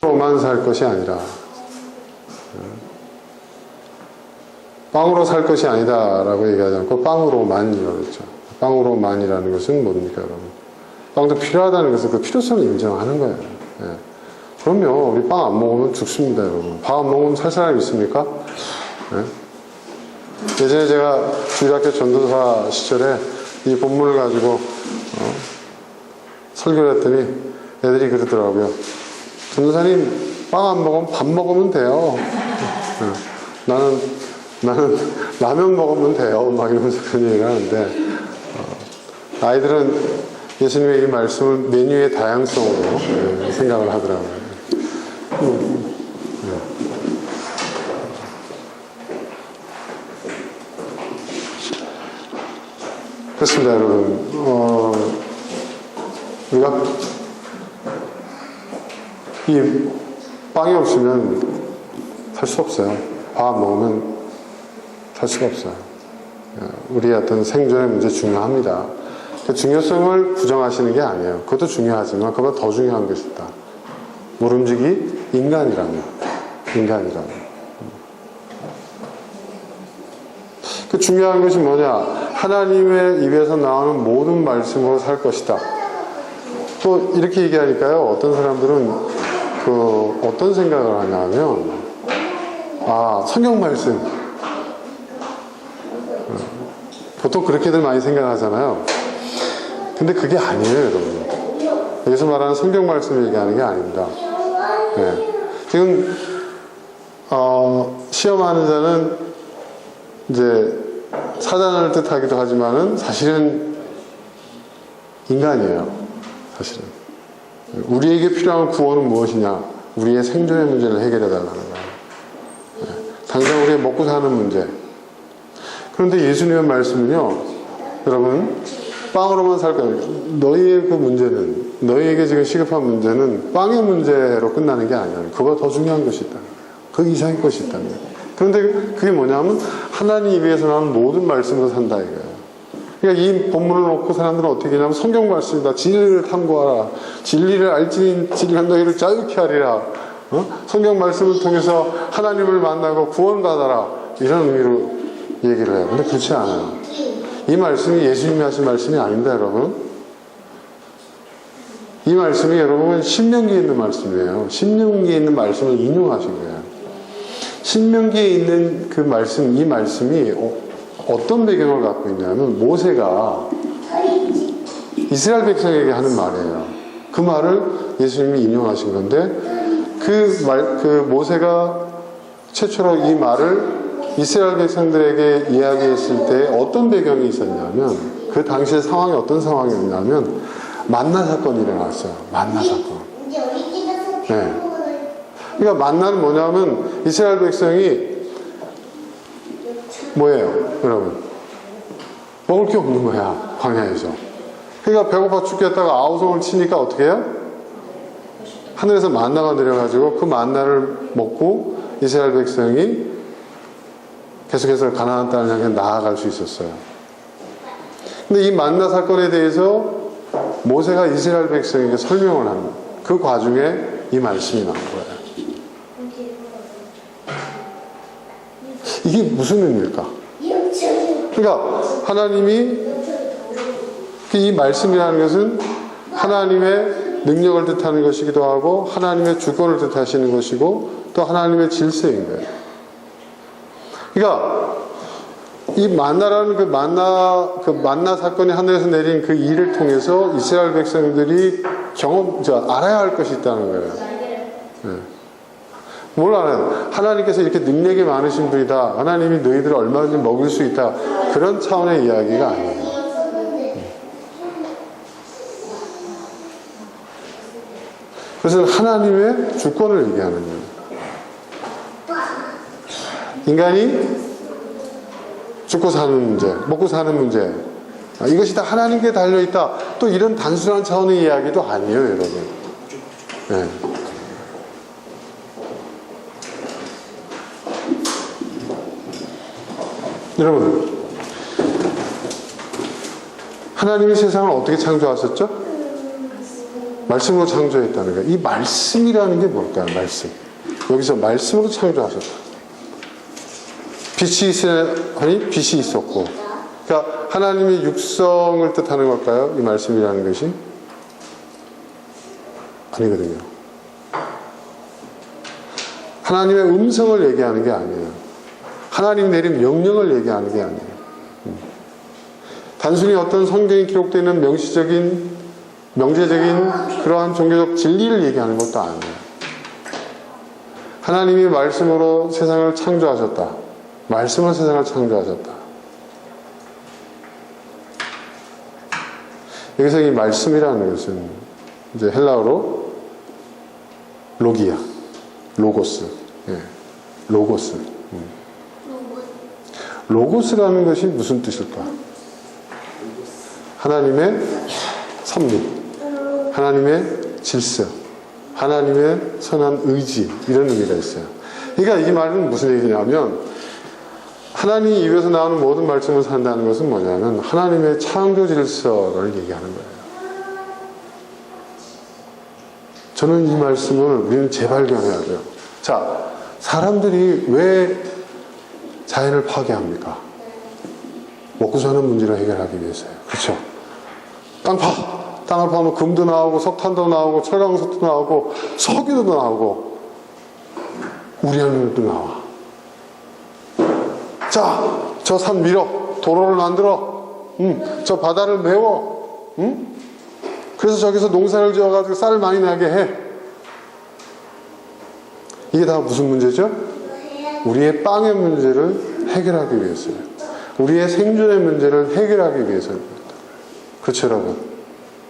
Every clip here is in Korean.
빵으로만 살 것이 아니라, 빵으로 살 것이 아니다라고 얘기하지 않고 빵으로만이라고 했죠. 빵으로만이라는 것은 뭡니까, 여러분? 빵도 필요하다는 것은 그 필요성을 인정하는 거예요. 예. 그럼요, 우리 빵 안 먹으면 죽습니다, 여러분. 밥 안 먹으면 살 사람 있습니까? 예? 예전에 제가 주일학교 전도사 시절에 이 본문을 가지고 설교를 했더니 애들이 그러더라고요. 전도사님, 빵 안 먹으면 밥 먹으면 돼요. 예. 나는 라면 먹으면 돼요. 막 이러면서 그런 얘기를 하는데, 아이들은 예수님의 이 말씀을 메뉴의 다양성으로 생각을 하더라고요. 그렇습니다, 여러분. 우리가 이 빵이 없으면 살 수 없어요. 밥 먹으면 살 수가 없어요. 우리의 어떤 생존의 문제 중요합니다. 그 중요성을 부정하시는 게 아니에요. 그것도 중요하지만 그보다 더 중요한 것이 있다. 모름지기 인간이라면. 그 중요한 것이 뭐냐? 하나님의 입에서 나오는 모든 말씀으로 살 것이다. 또 이렇게 얘기하니까요, 어떤 사람들은 어떤 생각을 하냐면, 성경 말씀. 보통 그렇게들 많이 생각하잖아요. 근데 그게 아니에요, 여러분. 여기서 말하는 성경 말씀을 얘기하는 게 아닙니다. 네. 지금 시험하는 자는 이제 사단을 뜻하기도 하지만은 사실은 인간이에요. 사실은 우리에게 필요한 구원은 무엇이냐? 우리의 생존의 문제를 해결해 달라는 거예요. 네. 당장 우리의 먹고 사는 문제. 그런데 예수님의 말씀은요, 여러분, 빵으로만 살 거예요. 너희의 그 문제는, 너희에게 지금 시급한 문제는 빵의 문제로 끝나는 게 아니에요. 그보다 더 중요한 것이 있다. 그 이상의 것이 있다는 거예요. 그런데 그게 뭐냐면 하나님 입에서 나오는 모든 말씀으로 산다 이거예요. 그러니까 이 본문을 놓고 사람들은 어떻게 하냐면 성경 말씀이다. 진리를 탐구하라. 진리를 알지니 진리가 너희를 자유케 하리라. 성경 말씀을 통해서 하나님을 만나고 구원받아라. 이런 의미로 얘기를 해요. 근데 그렇지 않아요. 이 말씀이 예수님이 하신 말씀이 아닙니다, 여러분. 이 말씀이 여러분 신명기에 있는 말씀이에요. 신명기에 있는 말씀을 인용하신 거예요. 신명기에 있는 그 말씀, 이 말씀이 어떤 배경을 갖고 있냐면 모세가 이스라엘 백성에게 하는 말이에요. 그 말을 예수님이 인용하신 건데 그 모세가 최초로 이 말을 이스라엘 백성들에게 이야기했을 때 어떤 배경이 있었냐면 그 당시의 상황이 어떤 상황이었냐면 만나 사건이 일어났어요. 만나 사건. 네. 그러니까 만나는 뭐냐면 이스라엘 백성이 뭐예요, 여러분? 먹을 게 없는 거야, 광야에서. 그러니까 배고파 죽겠다가 아우성을 치니까 어떻게 해요? 하늘에서 만나가 내려가지고 그 만나를 먹고 이스라엘 백성이 계속해서 가나안 땅을 향해 나아갈 수 있었어요. 근데 이 만나 사건에 대해서 모세가 이스라엘 백성에게 설명을 하는 그 과정에 이 말씀이 나온 거예요. 이게 무슨 의미일까? 그러니까 하나님이 이 말씀이라는 것은 하나님의 능력을 뜻하는 것이기도 하고 하나님의 주권을 뜻하시는 것이고 또 하나님의 질서인 거예요. 그러니까 이 만나라는 그 만나 사건이 하늘에서 내린 그 일을 통해서 이스라엘 백성들이 알아야 할 것이 있다는 거예요. 네. 뭘 알아요? 하나님께서 이렇게 능력이 많으신 분이다. 하나님이 너희들을 얼마든지 먹일 수 있다. 그런 차원의 이야기가 아니에요. 그래서 하나님의 주권을 얘기하는 거예요. 인간이 죽고 사는 문제, 먹고 사는 문제, 이것이 다 하나님께 달려있다. 또 이런 단순한 차원의 이야기도 아니에요, 여러분. 네. 여러분, 하나님이 세상을 어떻게 창조하셨죠? 말씀으로 창조했다는 거예요. 이 말씀이라는 게 뭘까요? 말씀. 여기서 말씀으로 창조하셨다. 빛이 있으니 빛이 있었고. 그러니까 하나님의 육성을 뜻하는 걸까요? 이 말씀이라는 것이? 아니거든요. 하나님의 음성을 얘기하는 게 아니에요. 하나님 내린 명령을 얘기하는 게 아니에요. 단순히 어떤 성경에 기록되어 있는 명제적인 그러한 종교적 진리를 얘기하는 것도 아니에요. 하나님이 말씀으로 세상을 창조하셨다. 말씀으로 세상을 창조하셨다. 여기서 이 말씀이라는 것은 이제 헬라어로 로기야, 로고스, 예, 로고스. 로고스라는 것이 무슨 뜻일까? 하나님의 섭리, 하나님의 질서, 하나님의 선한 의지, 이런 의미가 있어요. 그러니까 이 말은 무슨 얘기냐면 하나님 입에서 나오는 모든 말씀을 산다는 것은 뭐냐면 하나님의 창조 질서를 얘기하는 거예요. 저는 이 말씀을 우리는 재발견해야 돼요. 자, 사람들이 왜 자연을 파괴합니까? 먹고 사는 문제를 해결하기 위해서요. 그렇죠? 땅을 파면 금도 나오고 석탄도 나오고 철강석도 나오고 석유도 나오고 우리한물도 나와. 자, 저 산 밀어, 도로를 만들어, 저 바다를 메워, 그래서 저기서 농사를 지어가지고 쌀을 많이 나게 해. 이게 다 무슨 문제죠? 우리의 빵의 문제를 해결하기 위해서요. 우리의 생존의 문제를 해결하기 위해서입니다. 그렇죠, 여러분?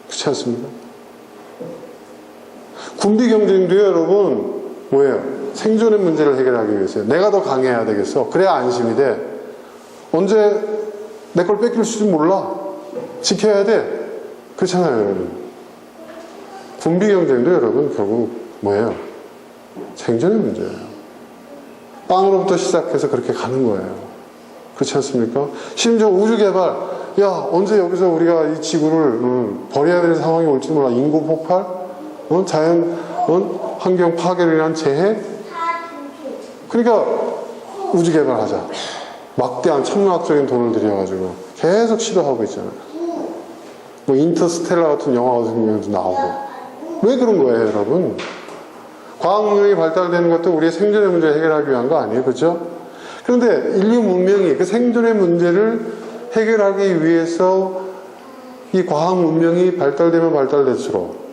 그렇지 않습니까? 군비 경쟁도요, 여러분, 뭐예요? 생존의 문제를 해결하기 위해서요. 내가 더 강해야 되겠어. 그래야 안심이 돼. 언제 내 걸 뺏길 줄 몰라. 지켜야 돼. 그렇잖아요, 여러분. 군비 경쟁도 여러분, 결국 뭐예요? 생존의 문제예요. 빵으로부터 시작해서 그렇게 가는 거예요. 그렇지 않습니까? 심지어 우주 개발, 야, 언제 여기서 우리가 이 지구를 버려야 되는 상황이 올지 몰라. 인구 폭발, 자연 환경 파괴를 위한 재해. 그러니까 우주 개발하자. 막대한 천문학적인 돈을 들여가지고 계속 시도하고 있잖아요. 뭐 인터스텔라 같은 영화 같은 경우도 나오고. 왜 그런 거예요, 여러분? 과학 문명이 발달되는 것도 우리의 생존의 문제를 해결하기 위한 거 아니에요, 그렇죠? 그런데 인류 문명이 그 생존의 문제를 해결하기 위해서 이 과학 문명이 발달되면 발달될수록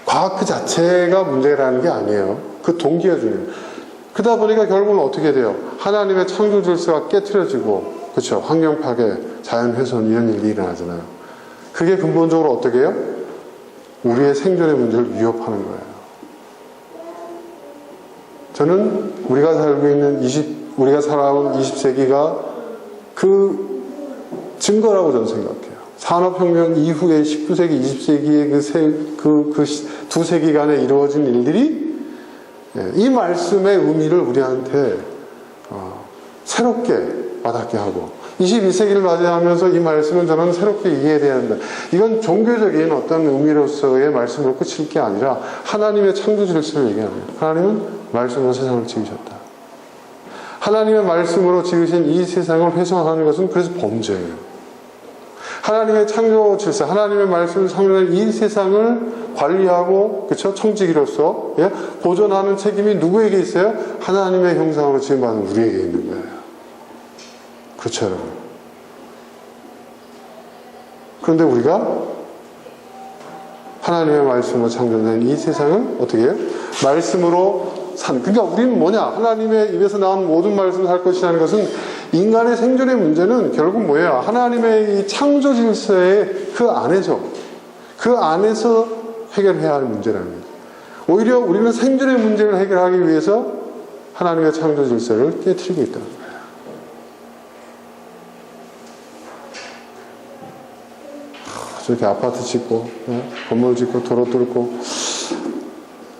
과학 그 자체가 문제라는 게 아니에요. 그 동기가 중요해요. 그러다 보니까 결국은 어떻게 돼요? 하나님의 창조 질서가 깨트려지고, 그렇죠? 환경 파괴, 자연 훼손 이런 일이 일어나잖아요. 그게 근본적으로 어떻게 해요? 우리의 생존의 문제를 위협하는 거예요. 저는 우리가 살아온 20세기가 그 증거라고 저는 생각해요. 산업혁명 이후에 19세기, 20세기의 그 두 세기간에 이루어진 일들이 이 말씀의 의미를 우리한테 새롭게 와닿게 하고 21세기를 맞이하면서 이 말씀은 저는 새롭게 이해해야 한다. 이건 종교적인 어떤 의미로서의 말씀으로 끝일 게 아니라 하나님의 창조 질서를 얘기합니다. 하나님은 말씀으로 세상을 지으셨다. 하나님의 말씀으로 지으신 이 세상을 훼손하는 것은 그래서 범죄예요. 하나님의 창조 질서, 하나님의 말씀을 상존한 이 세상을 관리하고, 그렇죠? 청지기로서 보존하는 책임이 누구에게 있어요? 하나님의 형상으로 지음받은 우리에게 있는 거예요. 그렇죠, 여러분? 그런데 우리가 하나님의 말씀으로 창조된 이 세상을 어떻게 해요? 말씀으로 그러니까 우리는 뭐냐? 하나님의 입에서 나온 모든 말씀을 할 것이라는 것은 인간의 생존의 문제는 결국 뭐예요? 하나님의 이 창조 질서의 그 안에서 해결해야 할 문제라는 거죠. 오히려 우리는 생존의 문제를 해결하기 위해서 하나님의 창조 질서를 깨트리고 있다는 거예요. 저렇게 아파트 짓고, 건물 짓고, 도로 뚫고.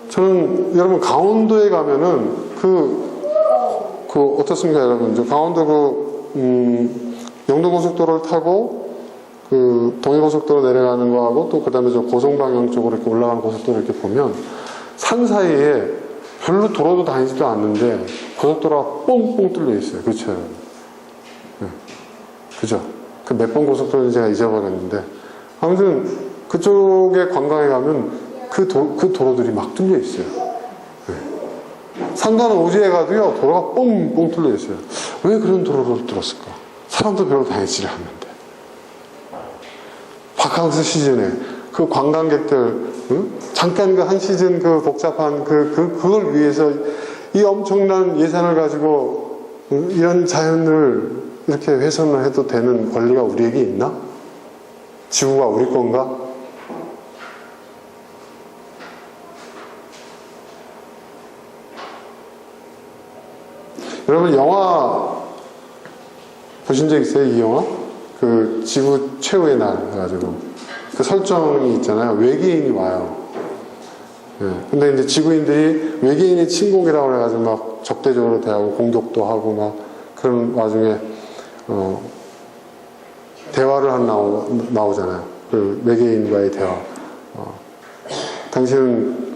저는 여러분 강원도에 가면은 어떻습니까, 여러분? 저 강원도 영도고속도로를 타고 그 동해고속도로 내려가는 거하고 또 그 다음에 저 고성방향 쪽으로 이렇게 올라가는 고속도로 이렇게 보면 산 사이에 별로 도로도 다니지도 않는데 고속도로가 뻥뻥 뚫려 있어요. 그렇죠? 네. 그죠? 그 몇 번 고속도로는 제가 잊어버렸는데 아무튼 그쪽에 관광에 가면 그 도로들이 막 뚫려 있어요. 네. 산간 오지에 가도요 도로가 뻥뻥 뚫려 있어요. 왜 그런 도로를 뚫었을까? 사람도 별로 다니지를 않는데 바캉스 시즌에 그 관광객들 잠깐 그 한 시즌 그 복잡한 그걸 위해서 이 엄청난 예산을 가지고 이런 자연을 이렇게 훼손을 해도 되는 권리가 우리에게 있나? 지구가 우리 건가? 여러분 영화 보신 적 있어요? 이 영화? 그 지구 최후의 날 해가지고 그 설정이 있잖아요. 외계인이 와요. 예. 근데 이제 지구인들이 외계인의 침공이라고 그래가지고 막 적대적으로 대하고 공격도 하고 막 그런 와중에 대화를 나오잖아요. 그 외계인과의 대화. 당신은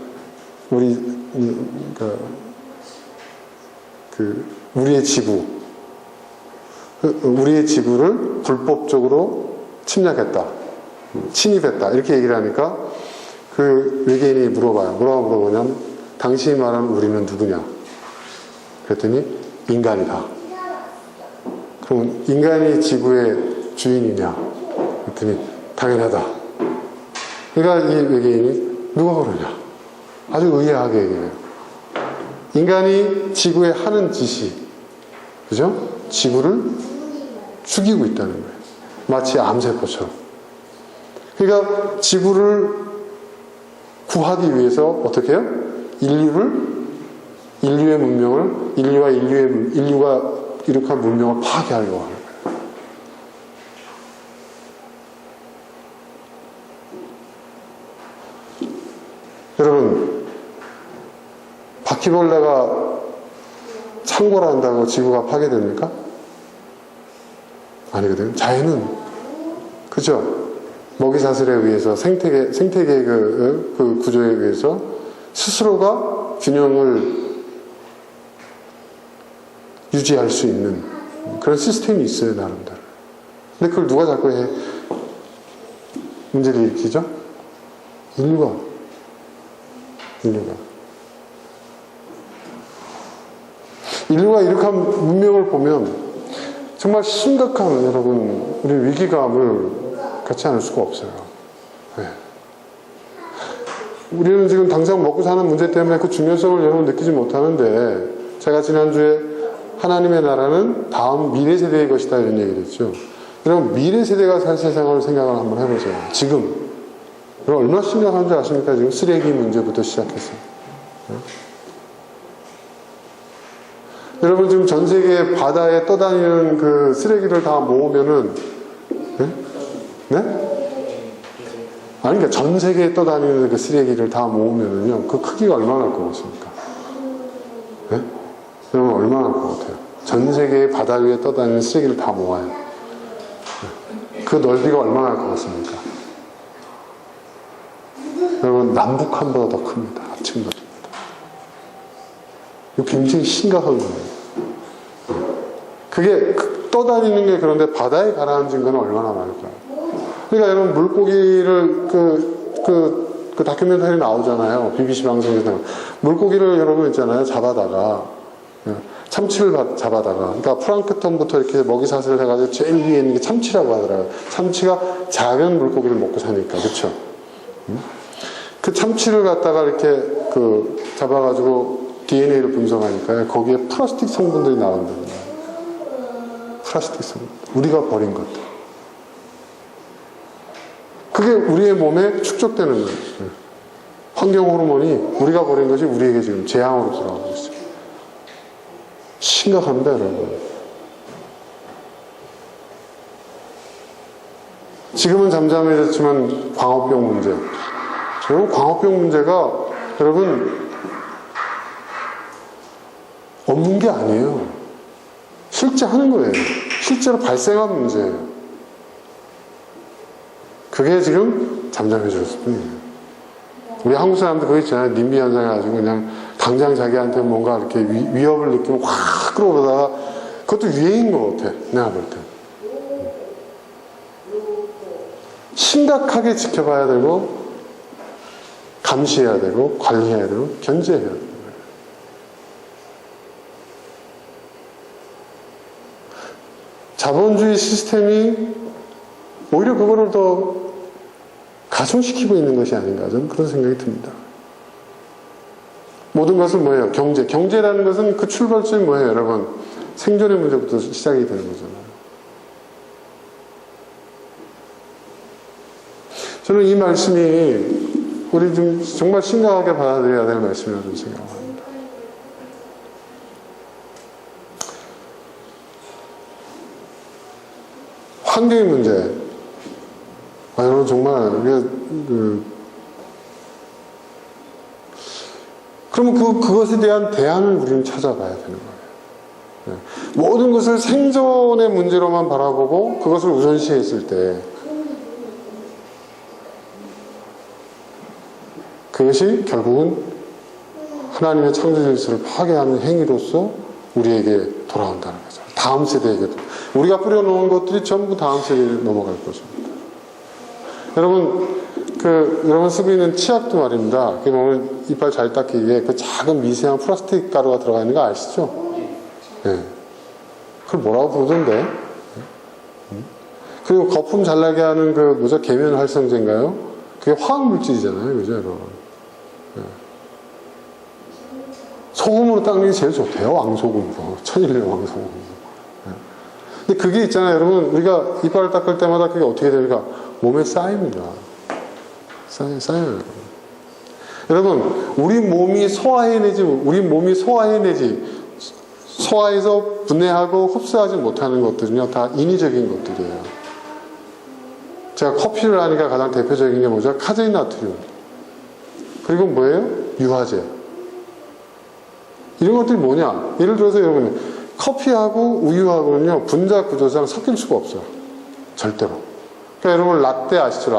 우리의 지구를 불법적으로 침략했다. 침입했다. 이렇게 얘기를 하니까 그 외계인이 물어봐요. 뭐라고 물어보냐면 당신이 말하는 우리는 누구냐? 그랬더니 인간이다. 그럼 인간이 지구의 주인이냐? 그랬더니 당연하다. 그러니까 이 외계인이 누가 그러냐? 아주 의아하게 얘기해요. 인간이 지구에 하는 짓이, 그죠? 지구를 죽이고 있다는 거예요. 마치 암세포처럼. 그러니까 지구를 구하기 위해서 어떻게 해요? 인류의 문명을, 인류가 이룩한 문명을 파괴하려고 하는 거예요. 여러분, 바퀴벌레가 창궐을 한다고 지구가 파괴됩니까? 아니거든요. 자연은, 그죠? 먹이 사슬에 의해서 생태계 그 구조에 의해서 스스로가 균형을 유지할 수 있는 그런 시스템이 있어요, 나름대로. 근데 그걸 누가 자꾸 문제를 일으키죠? 인류가. 인류가 이룩한 문명을 보면 정말 심각한 여러분 우리 위기감을 갖지 않을 수가 없어요. 네. 우리는 지금 당장 먹고 사는 문제 때문에 그 중요성을 여러분 느끼지 못하는데 제가 지난주에 하나님의 나라는 다음 미래 세대의 것이다 이런 얘기를 했죠. 여러분 미래 세대가 살 세상을 생각을 한번 해보세요. 지금 여러분 얼마나 심각한지 아십니까? 지금 쓰레기 문제부터 시작해서 네? 여러분 지금 전 세계 바다에 떠다니는 그 쓰레기를 다 모으면은 네? 네? 아니 그러니까 전 세계에 떠다니는 그 쓰레기를 다 모으면은요 그 크기가 얼마나 날 것 같습니까? 네? 여러분 얼마나 날 것 같아요? 전 세계의 바다 위에 떠다니는 쓰레기를 다 모아요. 네? 그 넓이가 얼마나 날 것 같습니까? 여러분 남북한보다 더 큽니다. 합친 넓이보다. 이거 굉장히 심각한 거예요. 그게 떠다니는 게 그런데 바다에 가라앉은 건 얼마나 많을까요? 그러니까 여러분 물고기를 그 다큐멘터리 나오잖아요. BBC 방송에서 물고기를 여러분 있잖아요. 잡아다가 참치를 잡아다가 그러니까 플랑크톤부터 이렇게 먹이 사슬을 해가지고 제일 위에 있는 게 참치라고 하더라고요. 참치가 작은 물고기를 먹고 사니까 그렇죠? 그 참치를 갖다가 이렇게 잡아가지고 DNA를 분석하니까 거기에 플라스틱 성분들이 나온다는 거예요. 플라스틱 성분. 우리가 버린 것들. 그게 우리의 몸에 축적되는 거예요. 환경 호르몬이 우리가 버린 것이 우리에게 지금 재앙으로 돌아오고 있어요. 심각합니다, 여러분. 지금은 잠잠해졌지만 광우병 문제. 여러분, 광우병 문제가 여러분 없는 게 아니에요. 실제 하는 거예요. 실제로 발생한 문제예요. 그게 지금 잠잠해졌을 뿐이에요. 우리 한국 사람들 그거 있잖아요. 님비 현상 해가지고 그냥 당장 자기한테 뭔가 이렇게 위협을 느끼면 확 끌어오다가 그것도 유행인 것 같아. 내가 볼 때. 심각하게 지켜봐야 되고 감시해야 되고 관리해야 되고 견제해야 되는 거예요. 자본주의 시스템이 오히려 그거를 더 가중시키고 있는 것이 아닌가 저는 그런 생각이 듭니다. 모든 것은 뭐예요? 경제. 경제라는 것은 그 출발점이 뭐예요? 여러분 생존의 문제부터 시작이 되는 거잖아요. 저는 이 말씀이 우리 좀 정말 심각하게 받아들여야 될 말씀이라고 생각합니다. 환경의 문제. 여러분 정말 우리가 그러면 그것에 대한 대안을 우리는 찾아봐야 되는 거예요. 모든 것을 생존의 문제로만 바라보고 그것을 우선시했을 때 그것이 결국은 하나님의 창조 질서를 파괴하는 행위로서 우리에게 돌아온다는 거죠. 다음 세대에게도. 우리가 뿌려놓은 것들이 전부 다음 세대에 넘어갈 것입니다. 여러분 쓰고 있는 치약도 말입니다. 그게 보면 이빨 잘 닦이게 그 작은 미세한 플라스틱 가루가 들어가 있는 거 아시죠? 네. 그걸 뭐라고 부르던데? 그리고 거품 잘 나게 하는 계면 활성제인가요? 그게 화학물질이잖아요. 그죠, 여러분? 네. 소금으로 닦는 게 제일 좋대요. 왕소금으로. 천일염 왕소금으로. 네. 근데 그게 있잖아요. 여러분, 우리가 이빨을 닦을 때마다 그게 어떻게 됩니까? 몸에 쌓입니다. 쌓여요. 여러분, 우리 몸이 소화해서 분해하고 흡수하지 못하는 것들은요, 다 인위적인 것들이에요. 제가 커피를 하니까 가장 대표적인 게 뭐죠? 카제인 나트륨. 그리고 뭐예요? 유화제. 이런 것들이 뭐냐? 예를 들어서 여러분, 커피하고 우유하고는요, 분자 구조상 섞일 수가 없어요. 절대로. 그러니까 여러분, 라떼 아시죠?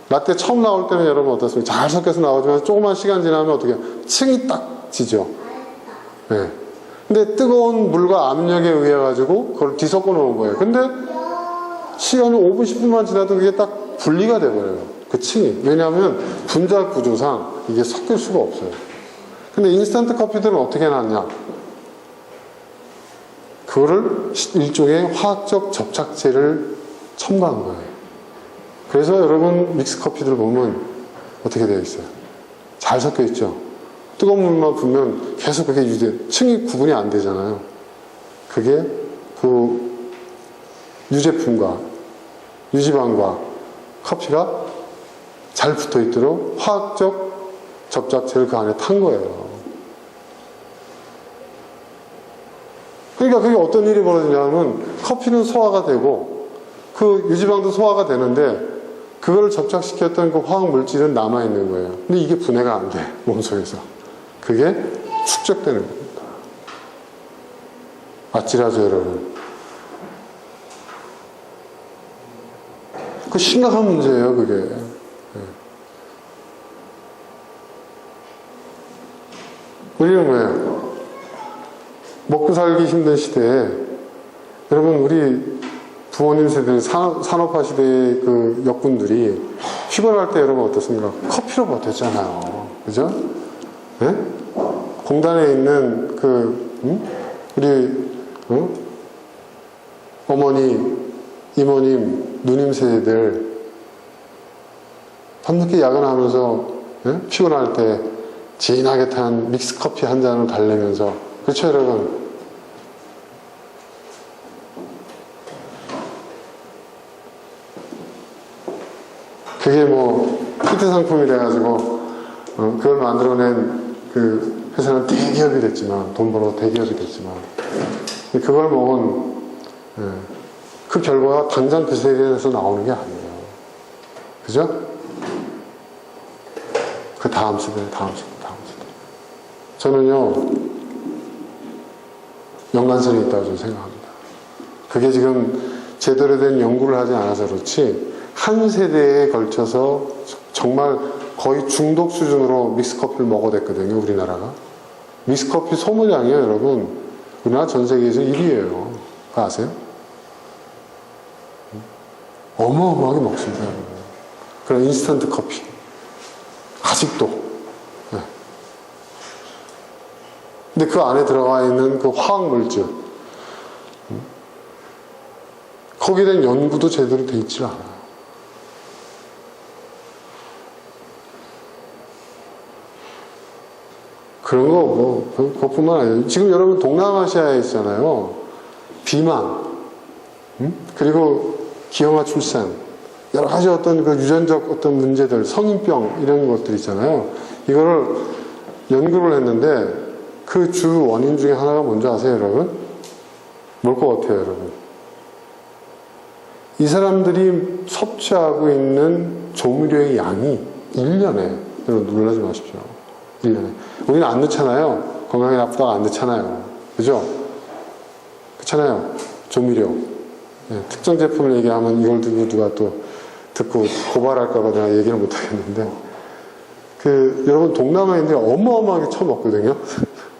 라떼 처음 나올 때는 여러분 어떻습니까? 잘 섞여서 나오지만 조금만 시간 지나면 어떻게 층이 딱 지죠. 네. 근데 뜨거운 물과 압력에 의해 가지고 그걸 뒤섞어 놓은 거예요. 근데 시간이 5분, 10분만 지나도 그게 딱 분리가 돼버려요. 그 층이. 왜냐하면 분자 구조상 이게 섞일 수가 없어요. 근데 인스턴트 커피들은 어떻게 나왔냐? 그거를 일종의 화학적 접착제를 첨가한 거예요. 그래서 여러분 믹스 커피들 보면 어떻게 되어 있어요? 잘 섞여 있죠? 뜨거운 물만 부으면 계속 그게 층이 구분이 안 되잖아요. 그게 그 유제품과 유지방과 커피가 잘 붙어 있도록 화학적 접착제를 그 안에 탄 거예요. 그러니까 그게 어떤 일이 벌어지냐면 커피는 소화가 되고 그 유지방도 소화가 되는데 그걸 접착시켰던 그 화학 물질은 남아있는 거예요. 근데 이게 분해가 안 돼, 몸속에서. 그게 축적되는 겁니다. 아찔하죠, 여러분? 그 심각한 문제예요, 그게. 네. 우리는 뭐예요? 먹고 살기 힘든 시대에, 여러분, 우리 부모님 세대, 산업화 시대의 그 역군들이 피곤할 때 여러분 어떻습니까? 커피로 버텼잖아요. 그죠? 네? 공단에 있는 우리, 어머니, 이모님, 누님 세대들, 밤늦게 야근하면서, 네? 피곤할 때 진하게 탄 믹스 커피 한 잔을 달래면서, 그렇죠, 여러분? 그게 히트 상품이 돼가지고, 그걸 만들어낸 그 회사는 대기업이 됐지만, 돈 벌어 대기업이 됐지만, 그걸 먹은, 그 결과가 당장 그 세계에서 나오는 게 아니에요. 그죠? 그 다음 세대. 저는요, 연관성이 있다고 저는 생각합니다. 그게 지금 제대로 된 연구를 하지 않아서 그렇지, 한 세대에 걸쳐서 정말 거의 중독 수준으로 믹스커피를 먹어댔거든요, 우리나라가. 믹스커피 소모량이요, 여러분. 우리나라 전 세계에서 1위예요. 그거 아세요? 어마어마하게 먹습니다, 여러분. 그런 인스턴트 커피. 아직도. 네. 근데 그 안에 들어가 있는 그 화학물질. 거기에 대한 연구도 제대로 돼 있지 않아요. 그런 거, 그것뿐만 아니에요. 지금 여러분 동남아시아에 있잖아요. 비만, 그리고 기형아 출산, 여러 가지 어떤 그 유전적 어떤 문제들, 성인병, 이런 것들 있잖아요. 이거를 연구를 했는데, 그 주 원인 중에 하나가 뭔지 아세요, 여러분? 뭘 것 같아요, 여러분? 이 사람들이 섭취하고 있는 조미료의 양이 1년에, 여러분 놀라지 마십시오. 1년에. 우리는 안 넣잖아요. 건강에 나쁘다고 안 넣잖아요. 그죠? 그렇잖아요. 조미료. 네, 특정 제품을 얘기하면 이걸 두고 누가 또 듣고 고발할까봐 내가 얘기를 못 하겠는데, 여러분 동남아인들이 어마어마하게 처먹거든요.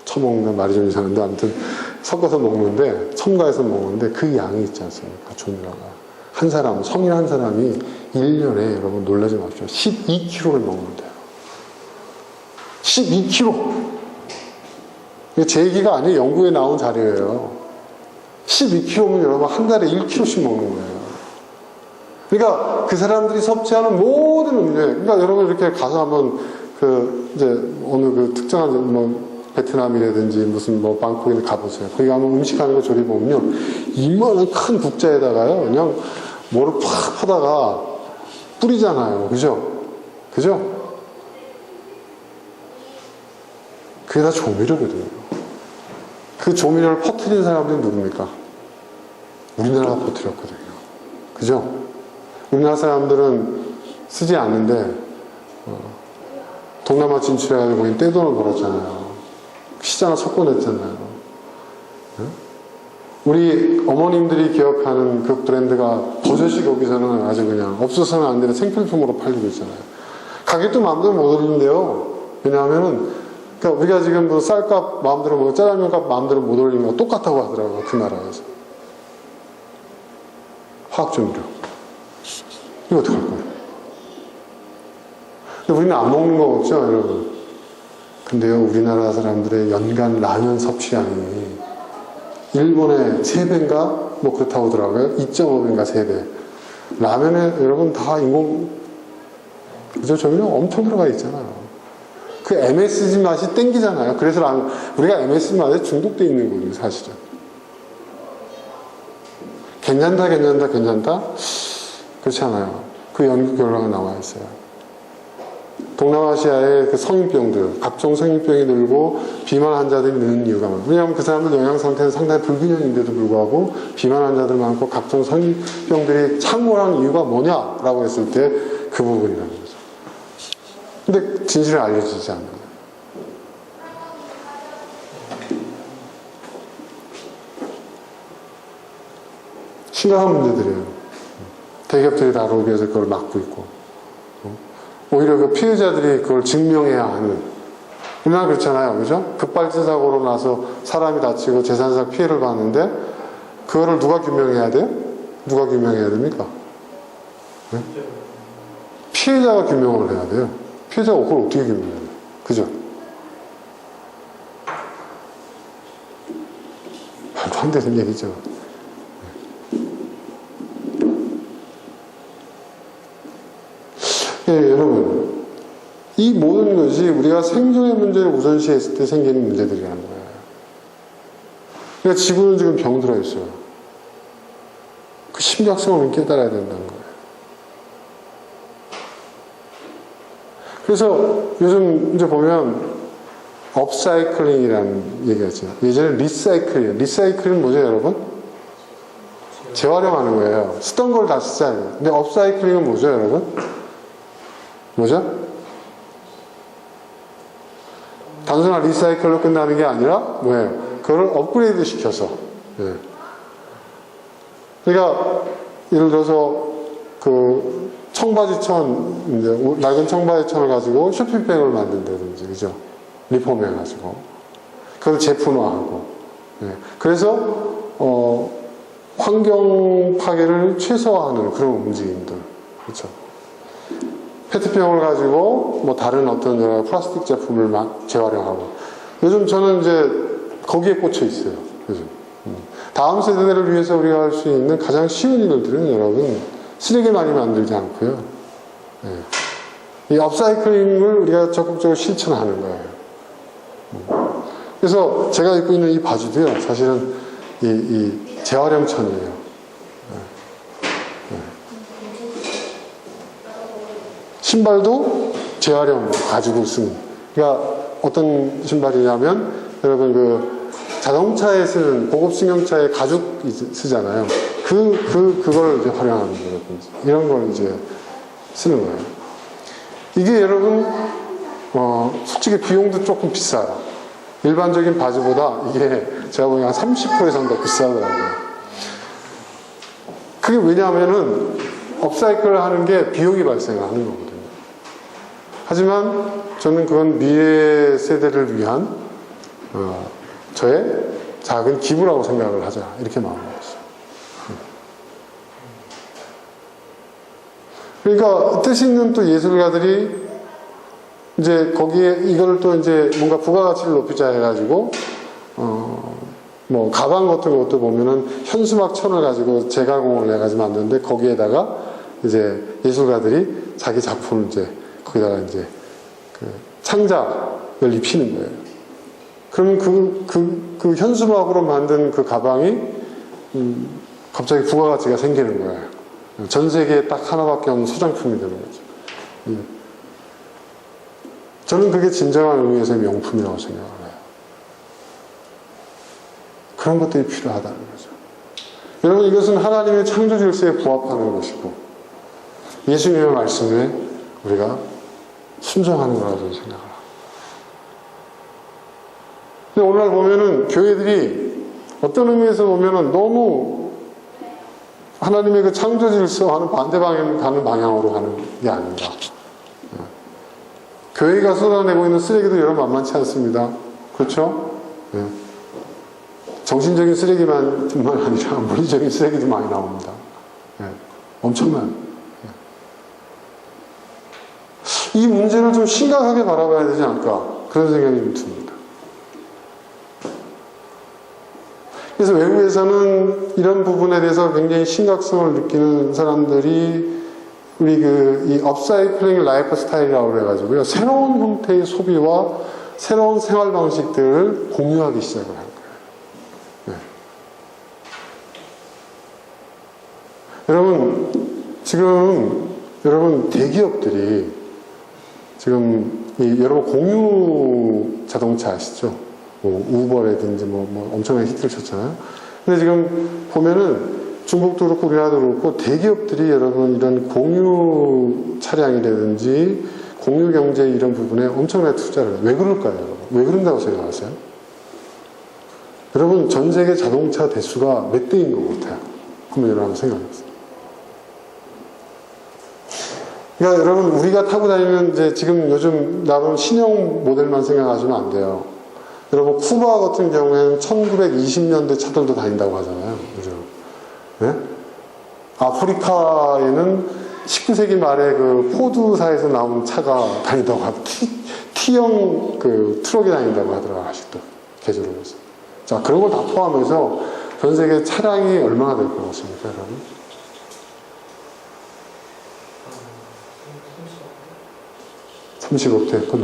처먹는 말이 좀 이상한데, 아무튼 섞어서 먹는데, 첨가해서 먹는데 그 양이 있지 않습니까? 조미료가. 한 사람, 성인 한 사람이 1년에 여러분 놀라지 마십시오. 12kg를 먹는데요. 12kg. 이게 제 얘기가 아니에요. 연구에 나온 자료예요. 12kg면 여러분 한 달에 1kg씩 먹는 거예요. 그러니까 그 사람들이 섭취하는 모든 음료, 그러니까 여러분 이렇게 가서 한번 이제 어느 그 특정한 베트남이라든지 무슨 방콕에 가보세요. 거기 가면 음식하는 거 조리 보면요. 이만한 큰 국자에다가요. 그냥 뭐를 팍 퍼다가 뿌리잖아요. 그죠? 그죠? 그게 다 조미료거든요. 그 조미료를 퍼뜨린 사람들이 누굽니까? 우리나라가 퍼뜨렸거든요. 그죠? 우리나라 사람들은 쓰지 않는데 동남아 진출해가지고 거기 떼돈을 벌었잖아요. 시장을 섞어냈잖아요. 우리 어머님들이 기억하는 그 브랜드가 버젓이 거기서는 아주 그냥 없어서는 안 되는 생필품으로 팔리고 있잖아요. 가격도 마음대로 못 올린대요. 왜냐하면은 그러니까 우리가 지금 쌀값 마음대로 먹고 짜장면값 마음대로 못 올리는 거 똑같다고 하더라고요. 그 나라에서. 화학조미료. 이거 어떡할 거예요? 근데 우리는 안 먹는 거 없죠, 여러분? 근데요, 우리나라 사람들의 연간 라면 섭취량이 일본의 3배인가? 그렇다고 하더라고요. 2.5배인가 3배. 라면에 여러분 다 그죠? 조미료 엄청 들어가 있잖아요. 그 MSG 맛이 땡기잖아요. 그래서 우리가 MSG 맛에 중독돼 있는 거예요, 사실은. 괜찮다. 그렇지 않아요. 그 연구 결과가 나와 있어요. 동남아시아의 그 성인병들, 각종 성인병이 늘고 비만 환자들이 느는 이유가 많아요. 왜냐하면 그 사람들 영양 상태는 상당히 불균형인데도 불구하고 비만 환자들 많고 각종 성인병들이 창궐한 이유가 뭐냐라고 했을 때 그 부분이라는 거죠. 근데 진실을 알려주지 않는 거예요. 심각한 문제들이에요. 대기업들이 다 로비해서 그걸 막고 있고, 오히려 그 피해자들이 그걸 증명해야 하는. 우리나라 그렇잖아요. 그죠? 급발진 사고로 나서 사람이 다치고 재산상 피해를 봤는데, 그거를 누가 규명해야 돼요? 누가 규명해야 됩니까? 네? 피해자가 규명을 해야 돼요. 피해자가 그걸 어떻게 규명해야 돼요? 그죠? 말도 안 되는 얘기죠. 예, 여러분, 이 모든 것이 우리가 생존의 문제를 우선시했을 때 생기는 문제들이라는 거예요. 그러니까 지구는 지금 병들어 있어요. 그 심각성을 우리는 깨달아야 된다는 거예요. 그래서 요즘 이제 보면 업사이클링이라는 얘기가 있죠. 예전에 리사이클링. 리사이클은 뭐죠, 여러분? 재활용하는 거예요. 쓰던 걸 다시 쓰자는. 근데 업사이클링은 뭐죠, 여러분? 뭐죠? 단순한 리사이클로 끝나는 게 아니라 뭐예요? 그걸 업그레이드 시켜서. 예. 그러니까 예를 들어서 청바지천, 이제 낡은 청바지천을 가지고 쇼핑백을 만든다든지, 그죠? 리폼해가지고. 그걸 제품화하고. 예. 그래서, 환경 파괴를 최소화하는 그런 움직임들. 그렇죠? 페트병을 가지고 뭐 다른 어떤 여러 플라스틱 제품을 재활용하고. 요즘 저는 이제 거기에 꽂혀 있어요. 요즘. 다음 세대를 위해서 우리가 할 수 있는 가장 쉬운 일들은 여러분, 쓰레기 많이 만들지 않고요. 예. 이 업사이클링을 우리가 적극적으로 실천하는 거예요. 그래서 제가 입고 있는 이 바지도요, 사실은 이 재활용천이에요. 신발도 재활용 가지고 쓰는. 그러니까 어떤 신발이냐면, 여러분 그 자동차에 쓰는 고급 승용차에 가죽 쓰잖아요. 그걸 이제 활용하는 거라든지 이런 걸 이제 쓰는 거예요. 이게 여러분, 솔직히 비용도 조금 비싸요. 일반적인 바지보다 이게 제가 보기엔 한 30% 이상 더 비싸더라고요. 그게 왜냐하면은 업사이클을 하는 게 비용이 발생하는 거거든요. 하지만 저는 그건 미래 세대를 위한 저의 작은 기부라고 생각을 하자, 이렇게 마음을 먹었어요. 그러니까 뜻 있는 또 예술가들이 이제 거기에 이걸 또 이제 뭔가 부가가치를 높이자 해가지고 뭐 가방 같은 것도 보면은 현수막 천을 가지고 재가공을 해가지고 만드는데, 거기에다가 이제 예술가들이 자기 작품을 이제 거기다가 이제 그 창작을 입히는 거예요. 그러면 그 현수막으로 만든 그 가방이 갑자기 부가가치가 생기는 거예요. 전 세계에 딱 하나밖에 없는 소장품이 되는 거죠. 저는 그게 진정한 의미에서의 명품이라고 생각을 해요. 그런 것들이 필요하다는 거죠. 여러분, 이것은 하나님의 창조 질서에 부합하는 것이고, 예수님의 말씀에 우리가 순종하는 거라고 저는 생각을 합니다. 근데 오늘날 보면은 교회들이 어떤 의미에서 보면은 너무 하나님의 그 창조 질서와는 반대 방향 가는 방향으로 가는 게 아닌가. 교회가 쏟아내고 있는 쓰레기도 여러분 만만치 않습니다. 그렇죠? 네. 정신적인 쓰레기만 뿐만 아니라 물리적인 쓰레기도 많이 나옵니다. 네. 엄청난. 네. 이 문제를 좀 심각하게 바라봐야 되지 않을까, 그런 생각이 듭니다. 그래서 외국에서는 이런 부분에 대해서 굉장히 심각성을 느끼는 사람들이 우리 이 업사이클링 라이프 스타일이라고 그래가지고요, 새로운 형태의 소비와 새로운 생활 방식들을 공유하기 시작을 한 거예요. 네. 여러분 대기업들이 지금 여러분 공유 자동차 아시죠? 뭐 우버라든지 뭐 엄청나게 히트를 쳤잖아요. 근데 지금 보면은 중국도 그렇고 우리나라도 그렇고 대기업들이 여러분 이런 공유 차량이라든지 공유 경제 이런 부분에 엄청나게 투자를 해요. 왜 그럴까요, 여러분? 왜 그런다고 생각하세요? 여러분, 전 세계 자동차 대수가 몇 대인 것 같아요? 한번 여러분 생각해보세요. 그러니까 여러분, 우리가 타고 다니는 이제 지금 요즘 나온 신형 모델만 생각하시면 안 돼요. 여러분, 쿠바 같은 경우에는 1920년대 차들도 다닌다고 하잖아요. 그죠? 네? 아프리카에는 19세기 말에 그 포드사에서 나온 차가 다닌다고 하고, T형 그 트럭이 다닌다고 하더라고요. 아직도 개조를 해서. 자, 그런 걸 다 포함해서 전 세계 차량이 얼마나 될 것 같습니까, 여러분? 35대. 그건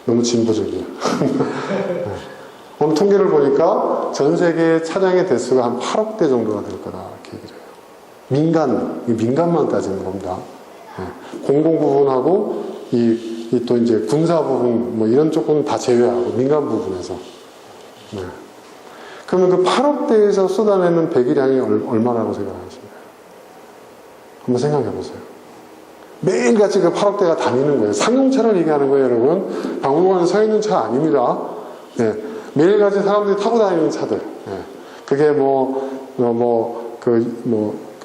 너무 진보적이야. 네. 오늘 통계를 보니까 전 세계 차량의 대수가 한 8억 대 정도가 될 거다, 이렇게 얘기를 해요. 민간만 따지는 겁니다. 네. 공공 부분하고 또 이제 군사 부분, 뭐 이런 쪽은 다 제외하고 민간 부분에서. 네. 그러면 그 8억 대에서 쏟아내는 배기량이 얼마라고 생각하십니까? 한번 생각해 보세요. 매일같이 그 8억 대가 다니는 거예요. 상용차를 얘기하는 거예요, 여러분. 박물관에 서 있는 차 아닙니다. 네. 매일같이 사람들이 타고 다니는 차들. 네. 그게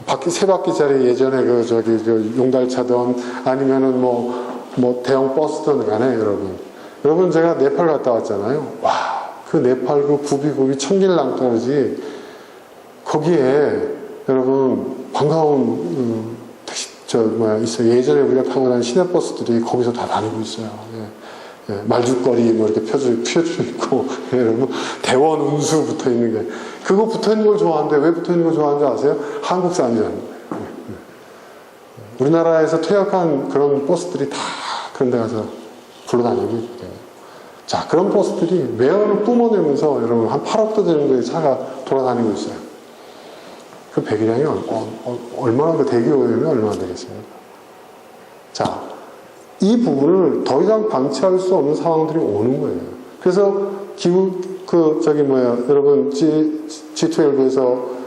바퀴, 세 바퀴짜리 예전에 그 용달차든 아니면은 뭐 대형 버스든 간에 여러분 제가 네팔 갔다 왔잖아요. 와, 그 네팔 그 굽이 천길 낭떠러지 거기에 여러분 반가운 택시 있어요. 예전에 우리가 타고 다니는 시내버스들이 거기서 다 다니고 있어요. 예. 예, 말죽거리 뭐 이렇게 펴져 있고 여러분 대원 운수 붙어 있는 게 그거 붙어 있는 걸 좋아하는데 왜 붙어 있는 걸 좋아하는지 아세요? 한국산이라는 거예요. 우리나라에서 퇴역한 그런 버스들이 다 그런 데 가서 굴러다니고 있거든요. 자, 그런 버스들이 매연을 뿜어내면서 여러분 한 8억도 되는 거의 차가 돌아다니고 있어요. 그 배기량이 얼마나 그 대기 오염이 얼마나 되겠습니까? 자, 이 부분을 더 이상 방치할 수 없는 상황들이 오는 거예요. 그래서 기후 여러분 G12에서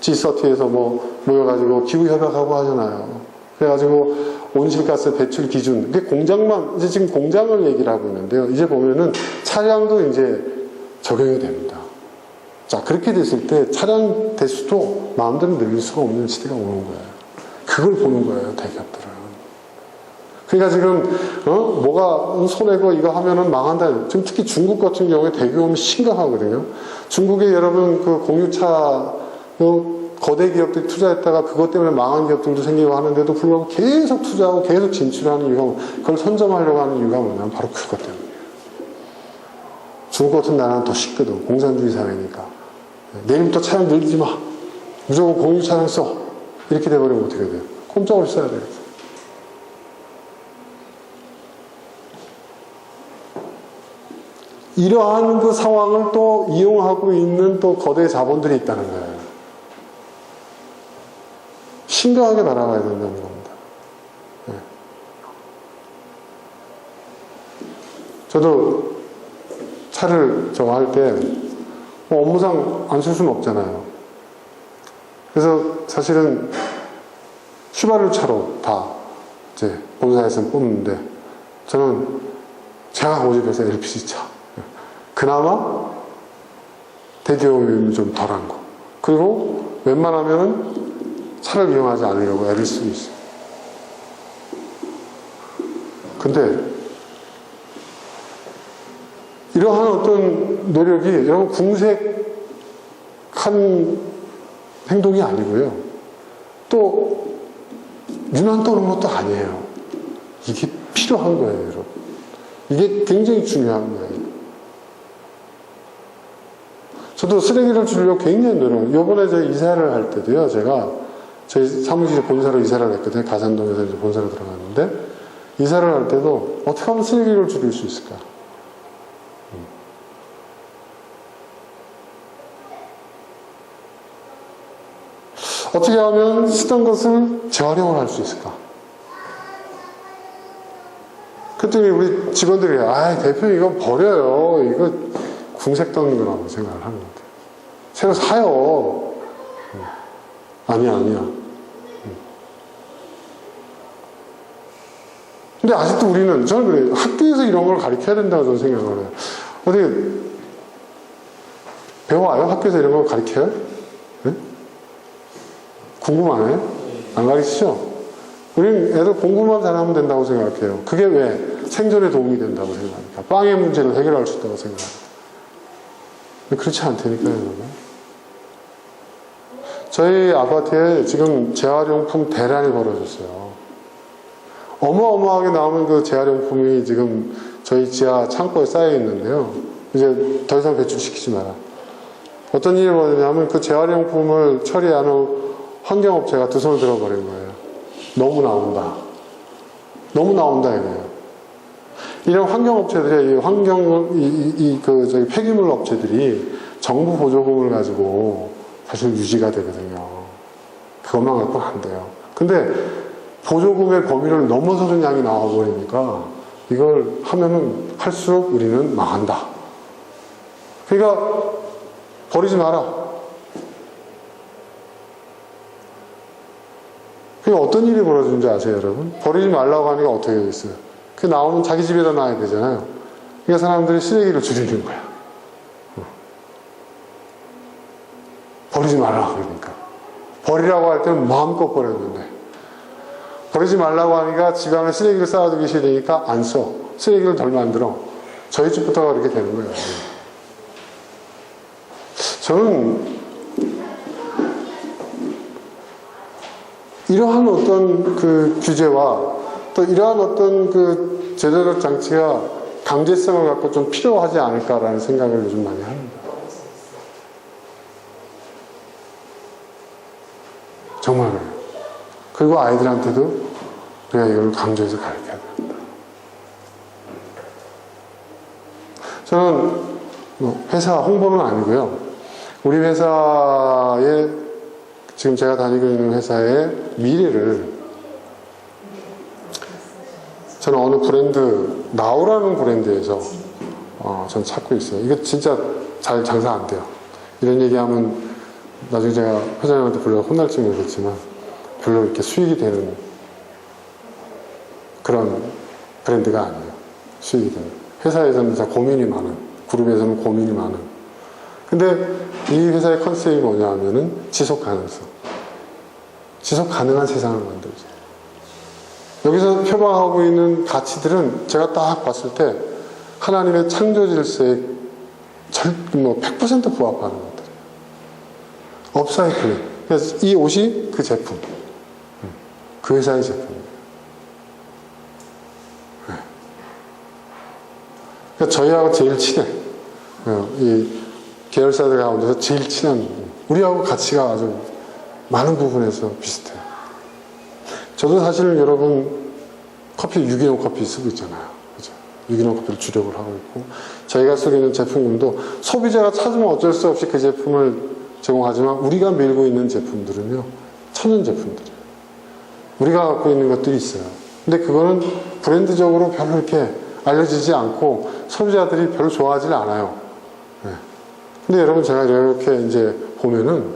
G30에서 모여가지고 기후 협약하고 하잖아요. 그래가지고 온실가스 배출 기준, 이게 공장만 이제 지금 공장을 얘기를 하고 있는데요. 이제 보면은 차량도 이제 적용이 됩니다. 자, 그렇게 됐을 때 차량 대수도 마음대로 늘릴 수가 없는 시대가 오는 거예요. 그걸 보는 거예요, 대기업들은. 그러니까 지금, 뭐가 손해고 이거 하면은 망한다. 지금 특히 중국 같은 경우에 대기업이 심각하거든요. 중국에 여러분 그 공유차, 거대 기업들이 투자했다가 그것 때문에 망한 기업들도 생기고 하는데도 불구하고 계속 투자하고 계속 진출하는 이유가, 그걸 선점하려고 하는 이유가 뭐냐면 바로 그것 때문이에요. 중국 같은 나라는 더 쉽거든. 공산주의 사회니까. 내일부터 차량 늘리지 마. 무조건 공유 차량 써. 이렇게 돼버리면 어떻게 돼요? 꼼짝을 써야 돼요. 이러한 그 상황을 또 이용하고 있는 또 거대 자본들이 있다는 거예요. 심각하게 날아가야 된다는 겁니다. 네. 저도 차를 할 때 업무상 안 쓸 수는 없잖아요. 그래서 사실은 휘발유 차로 다 이제 본사에서는 뽑는데 저는 제가 고집해서 LPG 차. 그나마 대기오염이 좀 덜한 거. 그리고 웬만하면은 차를 이용하지 않으려고 애를 쓰고 있어요. 근데 이러한 어떤 노력이 여러분 궁색한 행동이 아니고요. 또 유난 떠는 것도 아니에요. 이게 필요한 거예요, 여러분. 이게 굉장히 중요한 거예요. 저도 쓰레기를 줄이려고 굉장히 노력. 요번에 저 이사를 할 때도요, 제가 저희 사무실에 본사로 이사를 했거든요. 가산동에서 이제 본사로 들어갔는데, 이사를 할 때도 어떻게 하면 쓰레기를 줄일 수 있을까? 어떻게 하면 쓰던 것을 재활용을 할 수 있을까? 그랬더니 우리 직원들이, 대표님 이거 버려요. 이거 궁색 떠는 거라고 생각을 하는 것 같아요. 새로 사요. 아니야. 근데 아직도 저는 그래요. 학교에서 이런 걸 가르쳐야 된다고 저는 생각을 해요. 어디, 배워와요? 학교에서 이런 걸 가르쳐요? 네? 궁금하네? 안 가르치죠? 우린 애들 공부만 잘하면 된다고 생각해요. 그게 왜? 생존에 도움이 된다고 생각합니까? 빵의 문제를 해결할 수 있다고 생각합니다. 그렇지 않다니까요, 여러분. 저희 아파트에 지금 재활용품 대란이 벌어졌어요. 어마어마하게 나오는 그 재활용품이 지금 저희 지하 창고에 쌓여 있는데요. 이제 더 이상 배출시키지 마라. 어떤 일이 벌어졌냐면 그 재활용품을 처리하는 환경업체가 두 손을 들어버린 거예요. 너무 나온다 이거예요. 이런 환경업체들의 폐기물 업체들이 정부 보조금을 가지고 사실 유지가 되거든요. 그것만 갖고는 안 돼요. 근데 보조금의 범위를 넘어서는 양이 나와버리니까 이걸 하면은 할수록 우리는 망한다. 그러니까 버리지 마라. 그게 어떤 일이 벌어지는지 아세요, 여러분? 버리지 말라고 하니까 어떻게 되겠어요? 그 나오면 자기 집에다 놔야 되잖아요. 그러니까 사람들이 쓰레기를 줄이는 거야. 버리지 말라 그러니까. 버리라고 할 때는 마음껏 버렸는데, 버리지 말라고 하니까 집 안에 쓰레기를 쌓아두기 싫으니까 안 써. 쓰레기를 덜 만들어. 저희 집부터가 그렇게 되는 거예요. 저는 이러한 어떤 그 규제와 또 이러한 어떤 그 제도적 장치가 강제성을 갖고 좀 필요하지 않을까라는 생각을 요즘 많이 합니다. 정말 그래요. 그리고 아이들한테도 우리가 이걸 강조해서 가르쳐야 된다. 저는 뭐 회사 홍보는 아니고요. 우리 회사의 지금 제가 다니고 있는 회사의 미래를 저는 어느 브랜드, 나우라는 브랜드에서 전 찾고 있어요. 이거 진짜 잘 장사 안 돼요. 이런 얘기하면 나중에 제가 회장님한테 불러 혼날지 모르겠지만 별로 이렇게 수익이 되는 그런 브랜드가 아니에요. 수익이 되는. 회사에서는 진짜 고민이 많은, 그룹에서는 고민이 많은. 근데 이 회사의 컨셉이 뭐냐 하면은 지속 가능성. 지속 가능한 세상을 만들죠. 여기서 표방하고 있는 가치들은 제가 딱 봤을 때 하나님의 창조 질서에 100% 부합하는 것들이에요. 업사이클링. 그래서 이 옷이 그 제품. 그 회사의 제품이에요. 그러니까 저희하고 제일 친해. 이 계열사들 가운데서 제일 친한, 우리하고 가치가 아주 많은 부분에서 비슷해요. 저도 사실 여러분 커피, 유기농 커피 쓰고 있잖아요. 그죠? 유기농 커피를 주력을 하고 있고, 저희가 쓰고 있는 제품군도 소비자가 찾으면 어쩔 수 없이 그 제품을 제공하지만 우리가 밀고 있는 제품들은요, 천연 제품들이에요. 우리가 갖고 있는 것들이 있어요. 근데 그거는 브랜드적으로 별로 이렇게 알려지지 않고 소비자들이 별로 좋아하지 않아요. 네. 근데 여러분 제가 이렇게 이제 보면은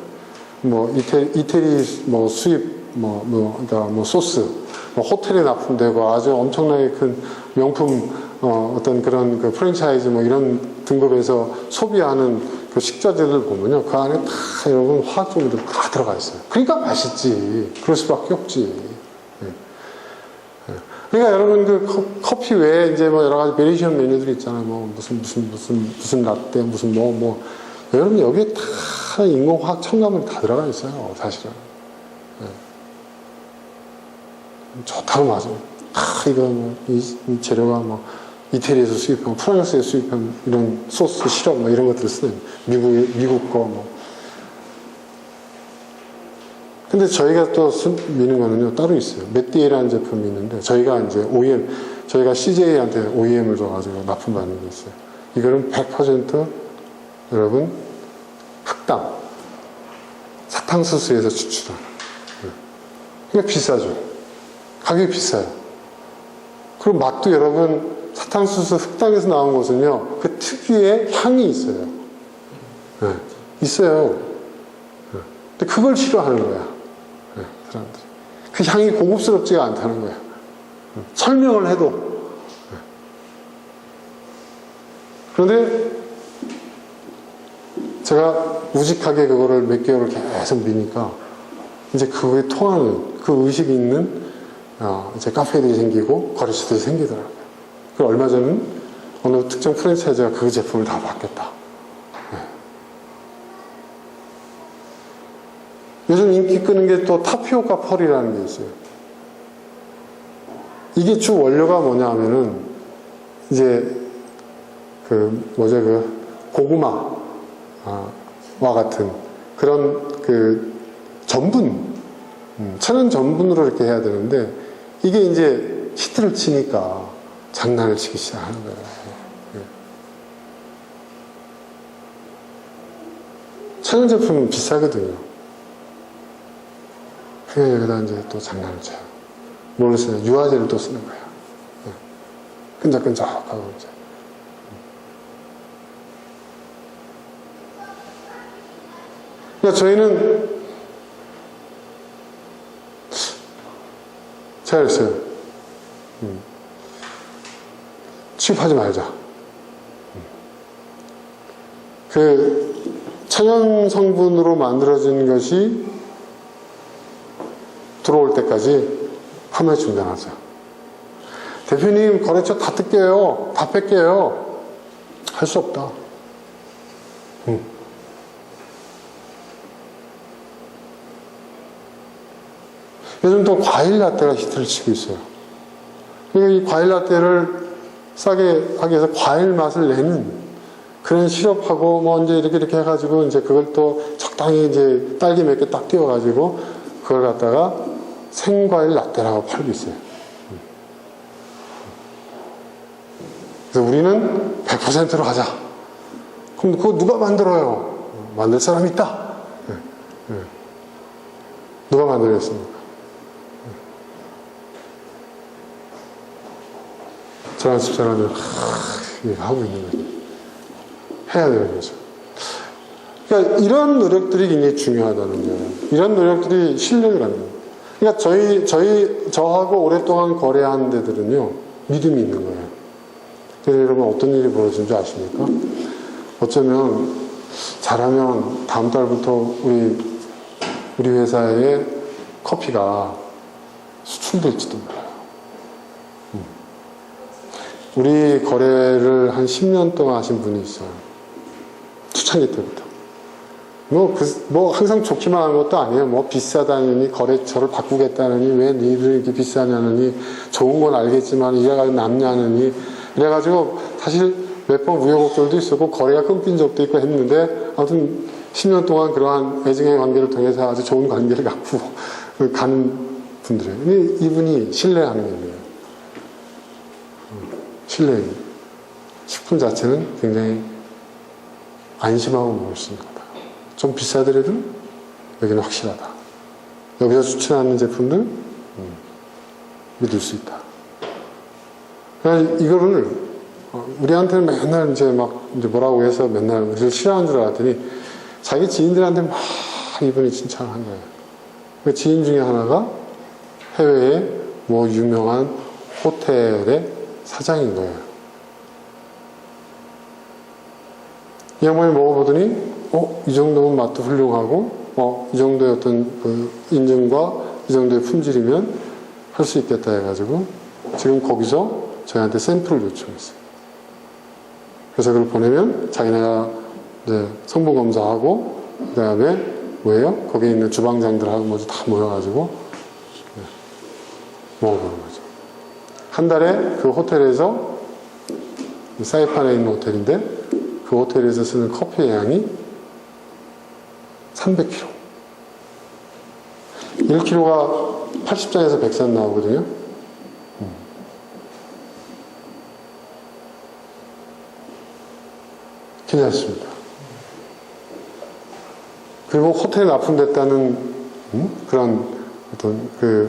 뭐 이태리 뭐 수입 그러니까 소스, 호텔에 납품되고 아주 엄청나게 큰 명품 어떤 그런 그 프랜차이즈 이런 등급에서 소비하는 그 식자재들 보면요, 그 안에 다 여러분 화학조미료 다 들어가 있어요. 그러니까 맛있지. 그럴 수밖에 없지. 그러니까 여러분 그 커피 외에 이제 여러 가지 베리에이션 메뉴들이 있잖아요. 무슨 라떼, 여러분 여기에 다 인공화학 첨가물이 다 들어가 있어요. 사실은. 좋다고 맞아요. 이거 이 재료가 이태리에서 수입한, 프랑스에서 수입한 이런 소스, 시럽 이런 것들을 쓰는 미국 거 근데 저희가 또 미는 거는요, 따로 있어요. 메띠에라는 제품이 있는데, 저희가 이제 OEM, 저희가 CJ한테 OEM을 줘가지고 납품받는 게 있어요. 이거는 100% 여러분, 흑당, 사탕수수에서 추출한. 그러니까 비싸죠. 가격이 비싸요. 그리고 맛도 여러분, 사탕수수 흑당에서 나온 것은요, 그 특유의 향이 있어요. 네, 있어요. 네. 근데 그걸 싫어하는 거야. 사람들이. 그 향이 고급스럽지가 않다는 거야. 설명을 해도. 그런데 제가 우직하게 그거를 몇 개월을 계속 미니까 이제 그거에 통하는, 그 의식이 있는 이제 카페들이 생기고 거래처들이 생기더라고요. 그리고 얼마 전은 어느 특정 프랜차이즈가 그 제품을 다 받겠다. 요즘 인기 끄는 게 또 타피오카 펄이라는 게 있어요. 이게 주 원료가 뭐냐 하면은, 이제, 고구마와 같은 그런 전분, 천연 전분으로 이렇게 해야 되는데, 이게 이제 히트를 치니까 장난을 치기 시작하는 거예요. 천연 제품은 비싸거든요. 그냥 여기다 이제 또 장난을 쳐요. 뭘 쓰냐? 유화제를 또 쓰는 거예요. 끈적끈적하고 이제. 그러니까 저희는 제가 그랬어요. 취급하지 말자. 그 천연 성분으로 만들어진 것이 들어올 때까지 판매 중단하자. 대표님 거래처 다 뜯겨요. 다 뺄게요. 할 수 없다. 요즘 또 과일 라떼가 히트를 치고 있어요. 그러니까 이 과일 라떼를 싸게 하기 위해서 과일 맛을 내는 그런 시럽하고 뭐 이제 이렇게 해가지고 이제 그걸 또 적당히 이제 딸기 몇 개 딱 띄워가지고 그걸 갖다가 생과일 라떼라고 팔고 있어요. 그래서 우리는 100%로 하자. 그럼 그거 누가 만들어요? 만들 사람이 있다. 누가 만들겠습니까? 저랑 집사람은 하고 있는 거죠. 해야 되는 거죠. 그러니까 이런 노력들이 굉장히 중요하다는 거예요. 이런 노력들이 실력이라는 거예요. 그러니까 저하고 오랫동안 거래한 데들은요, 믿음이 있는 거예요. 그래서 여러분 어떤 일이 벌어진 줄 아십니까? 어쩌면 잘하면 다음 달부터 우리 회사의 커피가 수출될지도 몰라요. 우리 거래를 한 10년 동안 하신 분이 있어요. 초창기 때부터. 뭐 항상 좋기만 한 것도 아니에요. 뭐 비싸다느니 거래처를 바꾸겠다느니 왜 니들 이렇게 비싸냐느니 좋은 건 알겠지만 이래가지고 남냐느니 이래가지고 사실 몇 번 우여곡절도 있었고 거래가 끊긴 적도 있고 했는데 아무튼 10년 동안 그러한 애증의 관계를 통해서 아주 좋은 관계를 갖고 가는 분들이에요. 근데 이분이 신뢰하는 거예요. 신뢰. 식품 자체는 굉장히 안심하고 먹을 수 있는 거다. 좀 비싸더라도 여기는 확실하다. 여기서 추천하는 제품들 믿을 수 있다. 그러니까 이거를 우리한테는 맨날 이제 뭐라고 해서 맨날 우리를 싫어하는 줄 알았더니 자기 지인들한테 막 이분이 칭찬을 한 거예요. 그 지인 중에 하나가 해외에 뭐 유명한 호텔의 사장인 거예요. 이 양반이 먹어보더니 이 정도면 맛도 훌륭하고 이 정도의 어떤 그 인증과 이 정도의 품질이면 할 수 있겠다 해가지고 지금 거기서 저희한테 샘플을 요청했어요. 그래서 그걸 보내면 자기네가 이제 성분 검사하고 그 다음에 뭐예요? 거기에 있는 주방장들하고 뭐지 다 모여가지고 먹어보는 거죠. 한 달에 그 호텔에서 사이판에 있는 호텔인데 그 호텔에서 쓰는 커피의 양이 300kg. 1kg가 80잔에서 100잔 나오거든요. 괜찮습니다. 그리고 호텔에 납품됐다는 그런 어떤 별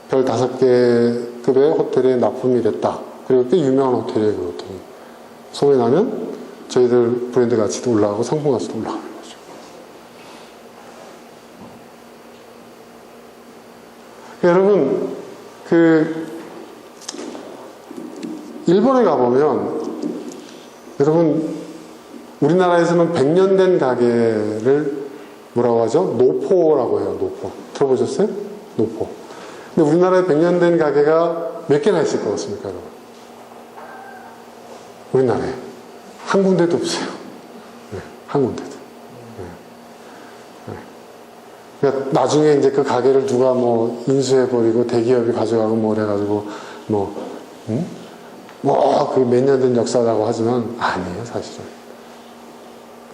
5개 급의 호텔에 납품이 됐다. 그리고 꽤 유명한 호텔이에요, 그 호텔이. 소문이 나면 저희들 브랜드 가치도 올라가고 상품 가치도 올라가는 거죠. 여러분, 일본에 가보면, 여러분, 우리나라에서는 100년 된 가게를 뭐라고 하죠? 노포라고 해요, 노포. 들어보셨어요? 노포. 근데 우리나라에 100년 된 가게가 몇 개나 있을 것 같습니까, 여러분? 우리나라에. 한 군데도 없어요. 네, 한 군데도. 네. 그러니까 나중에 이제 그 가게를 누가 뭐 인수해버리고 대기업이 가져가고 뭐 그래가지고 그 몇 년 된 역사라고 하지만 아니에요, 사실은.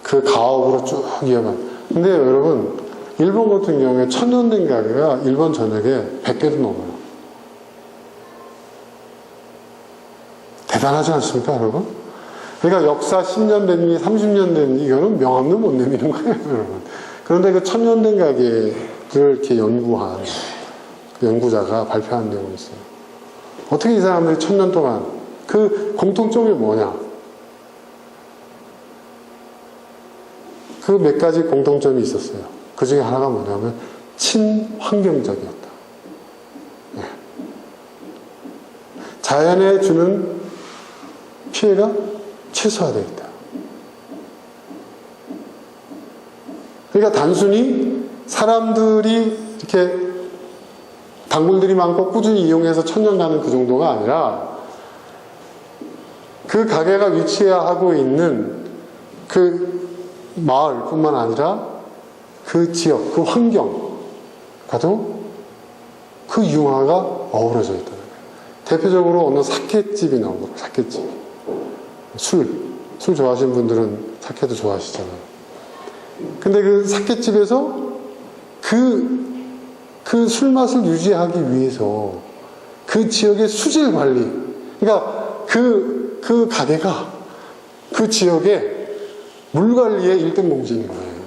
그 가업으로 쭉 이어간. 근데 여러분, 일본 같은 경우에 1000년 된 가게가 일본 전역에 100개도 넘어요. 대단하지 않습니까, 여러분? 그러니까 역사 10년 된, 30년 된, 이거는 명함도 못 내미는 거예요, 여러분. 그런데 그 1000년 된 가게를 이렇게 연구한 그 연구자가 발표한 내용이 있어요. 어떻게 이 사람들이 1000년 동안 그 공통점이 뭐냐? 그 몇 가지 공통점이 있었어요. 그 중에 하나가 뭐냐면 친환경적이었다. 네. 자연에 주는 피해가 최소화되어 있다. 그러니까 단순히 사람들이 이렇게 단골들이 많고 꾸준히 이용해서 천년 가는 그 정도가 아니라 그 가게가 위치하고 있는 그 마을뿐만 아니라 그 지역, 그 환경과도 그 융화가 어우러져 있다는 거예요. 대표적으로 어느 사케집이 나오더라고요. 사케집. 술 좋아하시는 분들은 사케도 좋아하시잖아요. 근데 그 사케집에서 그 술맛을 유지하기 위해서 그 지역의 수질 관리, 그러니까 그 가게가 그 지역의 물 관리에 1등 공신인 거예요.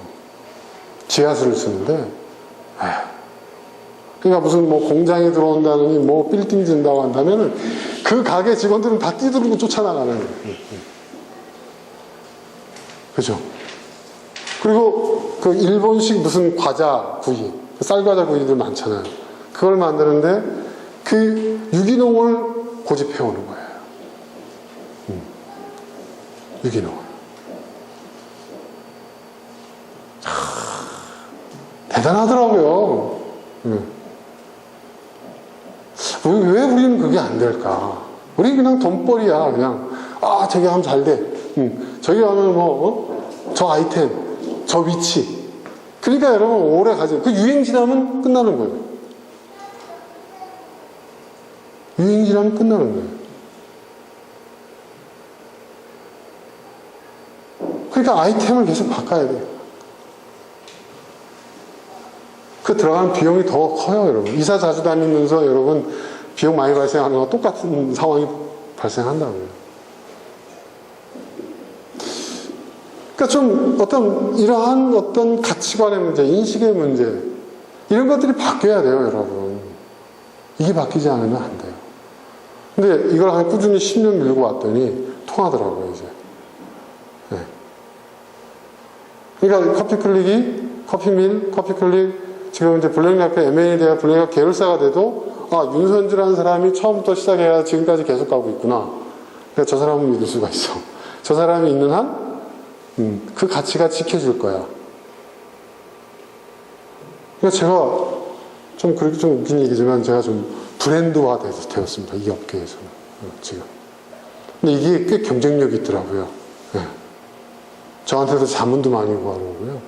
지하수를 쓰는데, 그러니까 무슨 뭐 공장에 들어온다느니 뭐 빌딩 진다고 한다면은 그 가게 직원들은 다 뛰두르고 쫓아나가는 거예요. 그죠? 그리고 그 일본식 무슨 과자 구이, 쌀과자 구이들 많잖아요. 그걸 만드는데 그 유기농을 고집해오는 거예요. 유기농을. 대단하더라고요. 왜 우리는 그게 안 될까? 우리 그냥 돈벌이야. 그냥 저기 하면 잘 돼. 저기 하면 저 아이템, 저 위치. 그러니까 여러분 오래 가죠. 그 유행 지나면 끝나는 거예요. 유행 지나면 끝나는 거예요. 그러니까 아이템을 계속 바꿔야 돼요. 그 들어가는 비용이 더 커요, 여러분. 이사 자주 다니면서 여러분 비용 많이 발생하는 거와 똑같은 상황이 발생한다고요. 그러니까 좀 이러한 어떤 가치관의 문제, 인식의 문제, 이런 것들이 바뀌어야 돼요, 여러분. 이게 바뀌지 않으면 안 돼요. 근데 이걸 한 꾸준히 10년 밀고 왔더니 통하더라고요, 이제. 네. 그러니까 커피밀, 커피클릭, 지금 이제 블랙라이프 M&A에 대한 블랙라이프 계열사가 돼도 윤선주라는 사람이 처음부터 시작해야 지금까지 계속 가고 있구나. 그러니까 저 사람은 믿을 수가 있어. 저 사람이 있는 한 그 가치가 지켜줄 거야. 그러니까 제가 좀 그렇게 좀 웃긴 얘기지만 제가 좀 브랜드화 되었습니다. 이 업계에서는 지금. 근데 이게 꽤 경쟁력이 있더라고요. 네. 저한테도 자문도 많이 구하고요.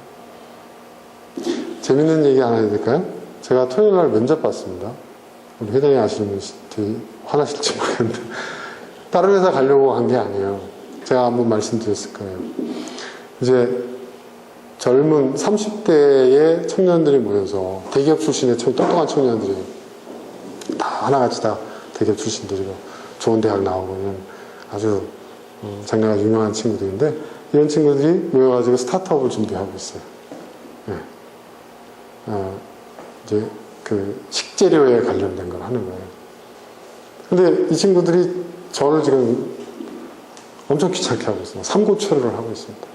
재밌는 얘기 하나 해야 될까요? 제가 토요일 날 면접 봤습니다. 우리 회장이 아시는 분이 화나실지 모르겠는데 다른 회사 가려고 한 게 아니에요. 제가 한번 말씀드렸을 거예요. 이제 젊은 30대의 청년들이 모여서 대기업 출신의 똑똑한 청년들이 다 하나같이 다 대기업 출신들이고 좋은 대학 나오고 있는 아주 장래가 유명한 친구들인데 이런 친구들이 모여가지고 스타트업을 준비하고 있어요. 네. 이제 그 식재료에 관련된 걸 하는 거예요. 근데 이 친구들이 저를 지금 엄청 귀찮게 하고 있어요. 삼고초려를 하고 있습니다.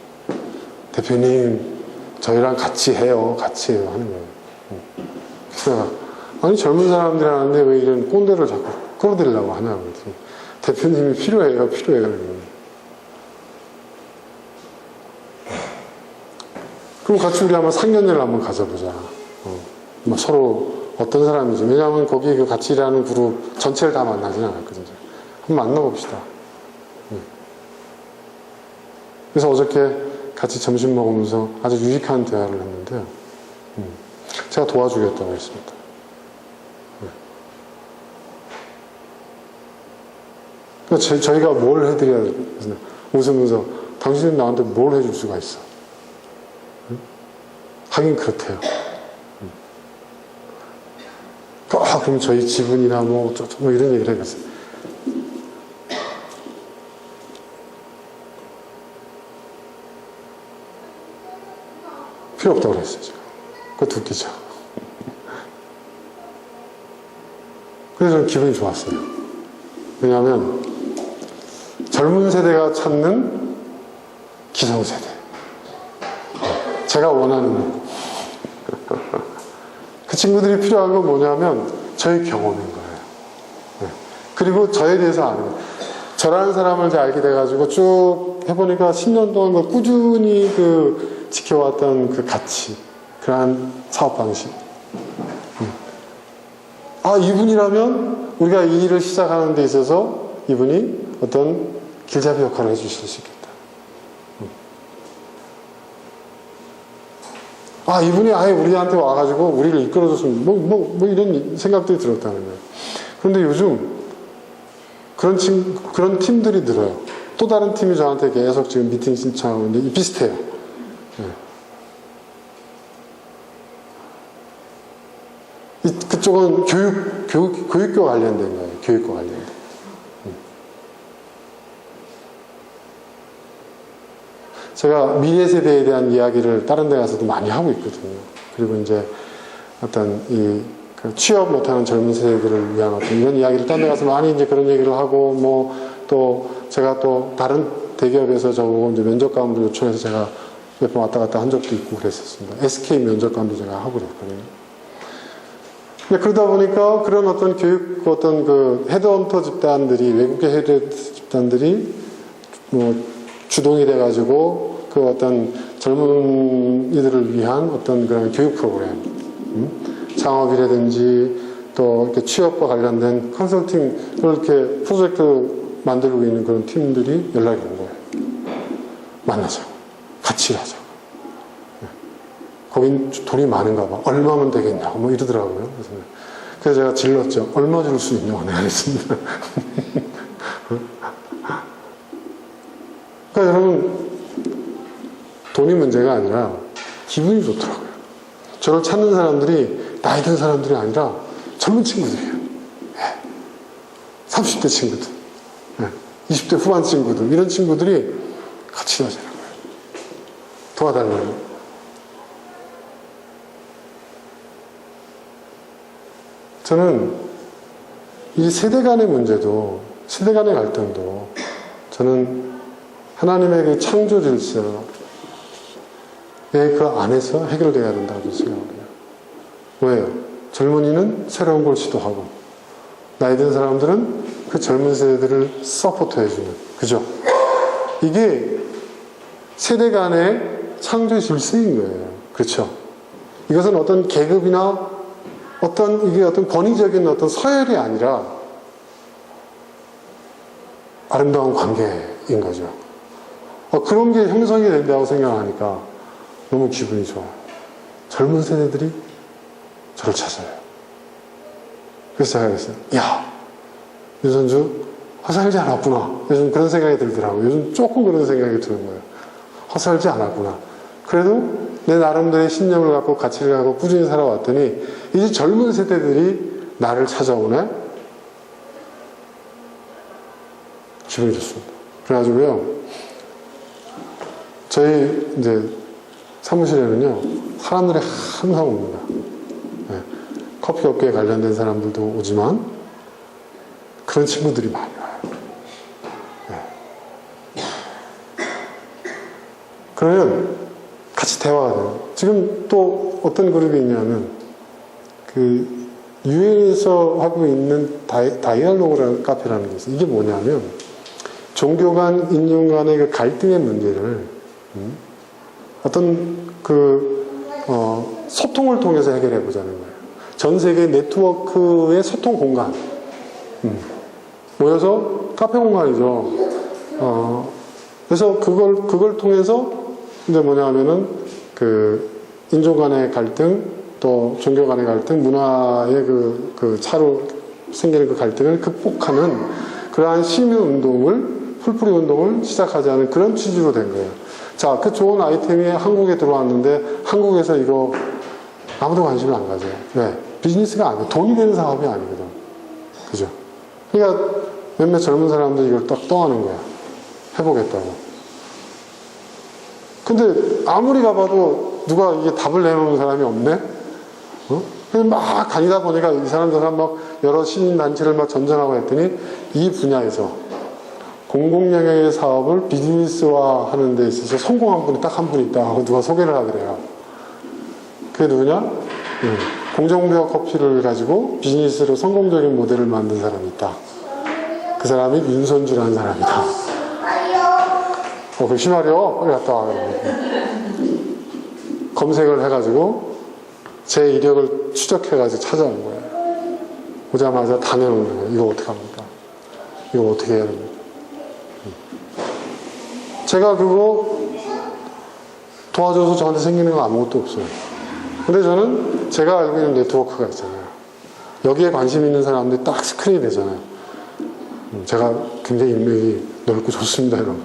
대표님, 저희랑 같이 해요 하는 거예요. 그래서 내가, 아니 젊은 사람들이 하는데 왜 이런 꼰대를 자꾸 끌어들이려고 하냐고 그랬더니 대표님이 필요해요. 그럼 같이 우리 한번 상견례를 한번 가져보자. 뭐 서로 어떤 사람이지. 왜냐하면 거기 그 같이 일하는 그룹 전체를 다 만나진 않았거든요. 한번 만나봅시다. 그래서 어저께 같이 점심 먹으면서 아주 유익한 대화를 했는데요. 제가 도와주겠다고 했습니다. 그러니까 저희가 뭘 해드려야 돼요? 웃으면서 당신은 나한테 뭘 해줄 수가 있어? 하긴 그렇대요. 그럼 저희 지분이나 뭐 이런 얘기를 해봤어요. 필요 없다고 그랬어요, 지금. 그것도 웃기죠. 그래서 저는 기분이 좋았어요. 왜냐하면 젊은 세대가 찾는 기성세대. 제가 원하는 그 친구들이 필요한 건 뭐냐면 저의 경험인 거예요. 그리고 저에 대해서 아는 거예요. 저라는 사람을 이제 알게 돼가지고 쭉 해보니까 10년 동안 꾸준히 지켜왔던 그 가치, 그러한 사업 방식. 아, 이분이라면 우리가 이 일을 시작하는 데 있어서 이분이 어떤 길잡이 역할을 해주실 수 있겠다. 아, 이분이 아예 우리한테 와가지고 우리를 이끌어줬으면 뭐 이런 생각들이 들었다는 거예요. 그런데 요즘 그런 팀들이 늘어요. 또 다른 팀이 저한테 계속 지금 미팅 신청하고 있는데 비슷해요. 그쪽은 교육과 관련된 거예요. 교육과 관련된. 제가 미래 세대에 대한 이야기를 다른 데 가서도 많이 하고 있거든요. 그리고 이제 어떤 취업 못하는 젊은 세대들을 위한 어떤 이런 이야기를 딴 데 가서 많이 이제 그런 얘기를 하고, 뭐 또 제가 또 다른 대기업에서 저보고 이제 면접관도 요청해서 제가 몇 번 왔다 갔다 한 적도 있고 그랬었습니다. SK 면접관도 제가 하고 그랬거든요. 근데 그러다 보니까 그런 어떤 교육, 어떤 그 헤드헌터 집단들이, 외국계 헤드헌터 집단들이 뭐 주동이 돼가지고 그 어떤 젊은이들을 위한 어떤 그런 교육 프로그램, 창업이라든지 또 이렇게 취업과 관련된 컨설팅을 이렇게 프로젝트 만들고 있는 그런 팀들이 연락이 온 거예요. 만나자고. 같이 일하자고. 거긴 돈이 많은가 봐. 얼마면 되겠냐고 뭐 이러더라고요. 그래서 제가 질렀죠. 얼마 줄 수 있냐고 내가 했습니다. 그러니까 여러분, 돈이 문제가 아니라 기분이 좋더라고요. 저를 찾는 사람들이 나이 든 사람들이 아니라 젊은 친구들이에요. 30대 친구들, 20대 후반 친구들, 이런 친구들이 같이 일하자는 거예요. 도와달라고. 저는 이 세대 간의 문제도, 세대 간의 갈등도 저는 하나님의 그 창조 질서의 그 안에서 해결돼야 된다고 생각합니다. 왜요? 젊은이는 새로운 걸 시도하고 나이 든 사람들은 그 젊은 세대들을 서포트 해주는, 그죠? 이게 세대 간의 창조 질서인 거예요. 그렇죠? 이것은 어떤 계급이나 이게 어떤 권위적인 어떤 서열이 아니라 아름다운 관계인 거죠. 그런 게 형성이 된다고 생각하니까 너무 기분이 좋아요. 젊은 세대들이 저를 찾아요. 그래서 제가 그랬어요. 야, 유선주 허살지 않았구나. 요즘 그런 생각이 들더라고요. 요즘 조금 그런 생각이 드는 거예요. 허살지 않았구나. 그래도 내 나름대로의 신념을 갖고 가치를 갖고 꾸준히 살아왔더니 이제 젊은 세대들이 나를 찾아오네? 기분이 좋습니다. 그래가지고요, 저희 이제 사무실에는요, 사람들이 항상 옵니다. 네. 커피 업계에 관련된 사람들도 오지만 그런 친구들이 많이 와요. 네. 그러면 같이 대화가 돼요. 지금 또 어떤 그룹이 있냐면 그 유엔에서 하고 있는 다이알로그라는 카페라는 게 있어요. 이게 뭐냐면 종교 간, 인종 간의 그 갈등의 문제를 어떤 소통을 통해서 해결해 보자는 거예요. 전 세계 네트워크의 소통 공간. 모여서 카페 공간이죠. 그래서 그걸 통해서 이제 뭐냐 하면은 그 인종 간의 갈등, 또 종교 간의 갈등, 문화의 그 차로 생기는 그 갈등을 극복하는 그러한 시민 운동을, 풀뿌리 운동을 시작하자는 그런 취지로 된 거예요. 자, 그 좋은 아이템이 한국에 들어왔는데 한국에서 이거 아무도 관심을 안 가져요. 왜? 비즈니스가 아니에요. 돈이 되는 사업이 아니거든. 그죠? 그러니까 몇몇 젊은 사람들이 이걸 딱 떠하는 거야. 해보겠다고. 근데 아무리 가봐도 누가 이게 답을 내놓는 사람이 없네? 그래서 막 다니다 보니까 이 사람들은 막 여러 시민단체를 막 전전하고 했더니 이 분야에서 공공영역의 사업을 비즈니스화 하는 데 있어서 성공한 분이 딱 한 분 있다 하고 누가 소개를 하더래요. 그게 누구냐? 공정부역 커피를 가지고 비즈니스로 성공적인 모델을 만든 사람이 있다. 그 사람이 윤선주라는 사람이다. 그 심하려? 빨리 갔다 와. 검색을 해가지고 제 이력을 추적해가지고 찾아온 거예요. 오자마자 다 내놓는 거예요. 이거 어떻게 합니까? 이거 어떻게 해야 됩니까? 제가 그거 도와줘서 저한테 생기는 거 아무것도 없어요. 근데 저는 제가 알고 있는 네트워크가 있잖아요. 여기에 관심 있는 사람들이 딱 스크린이 되잖아요. 제가 굉장히 인맥이 넓고 좋습니다, 여러분.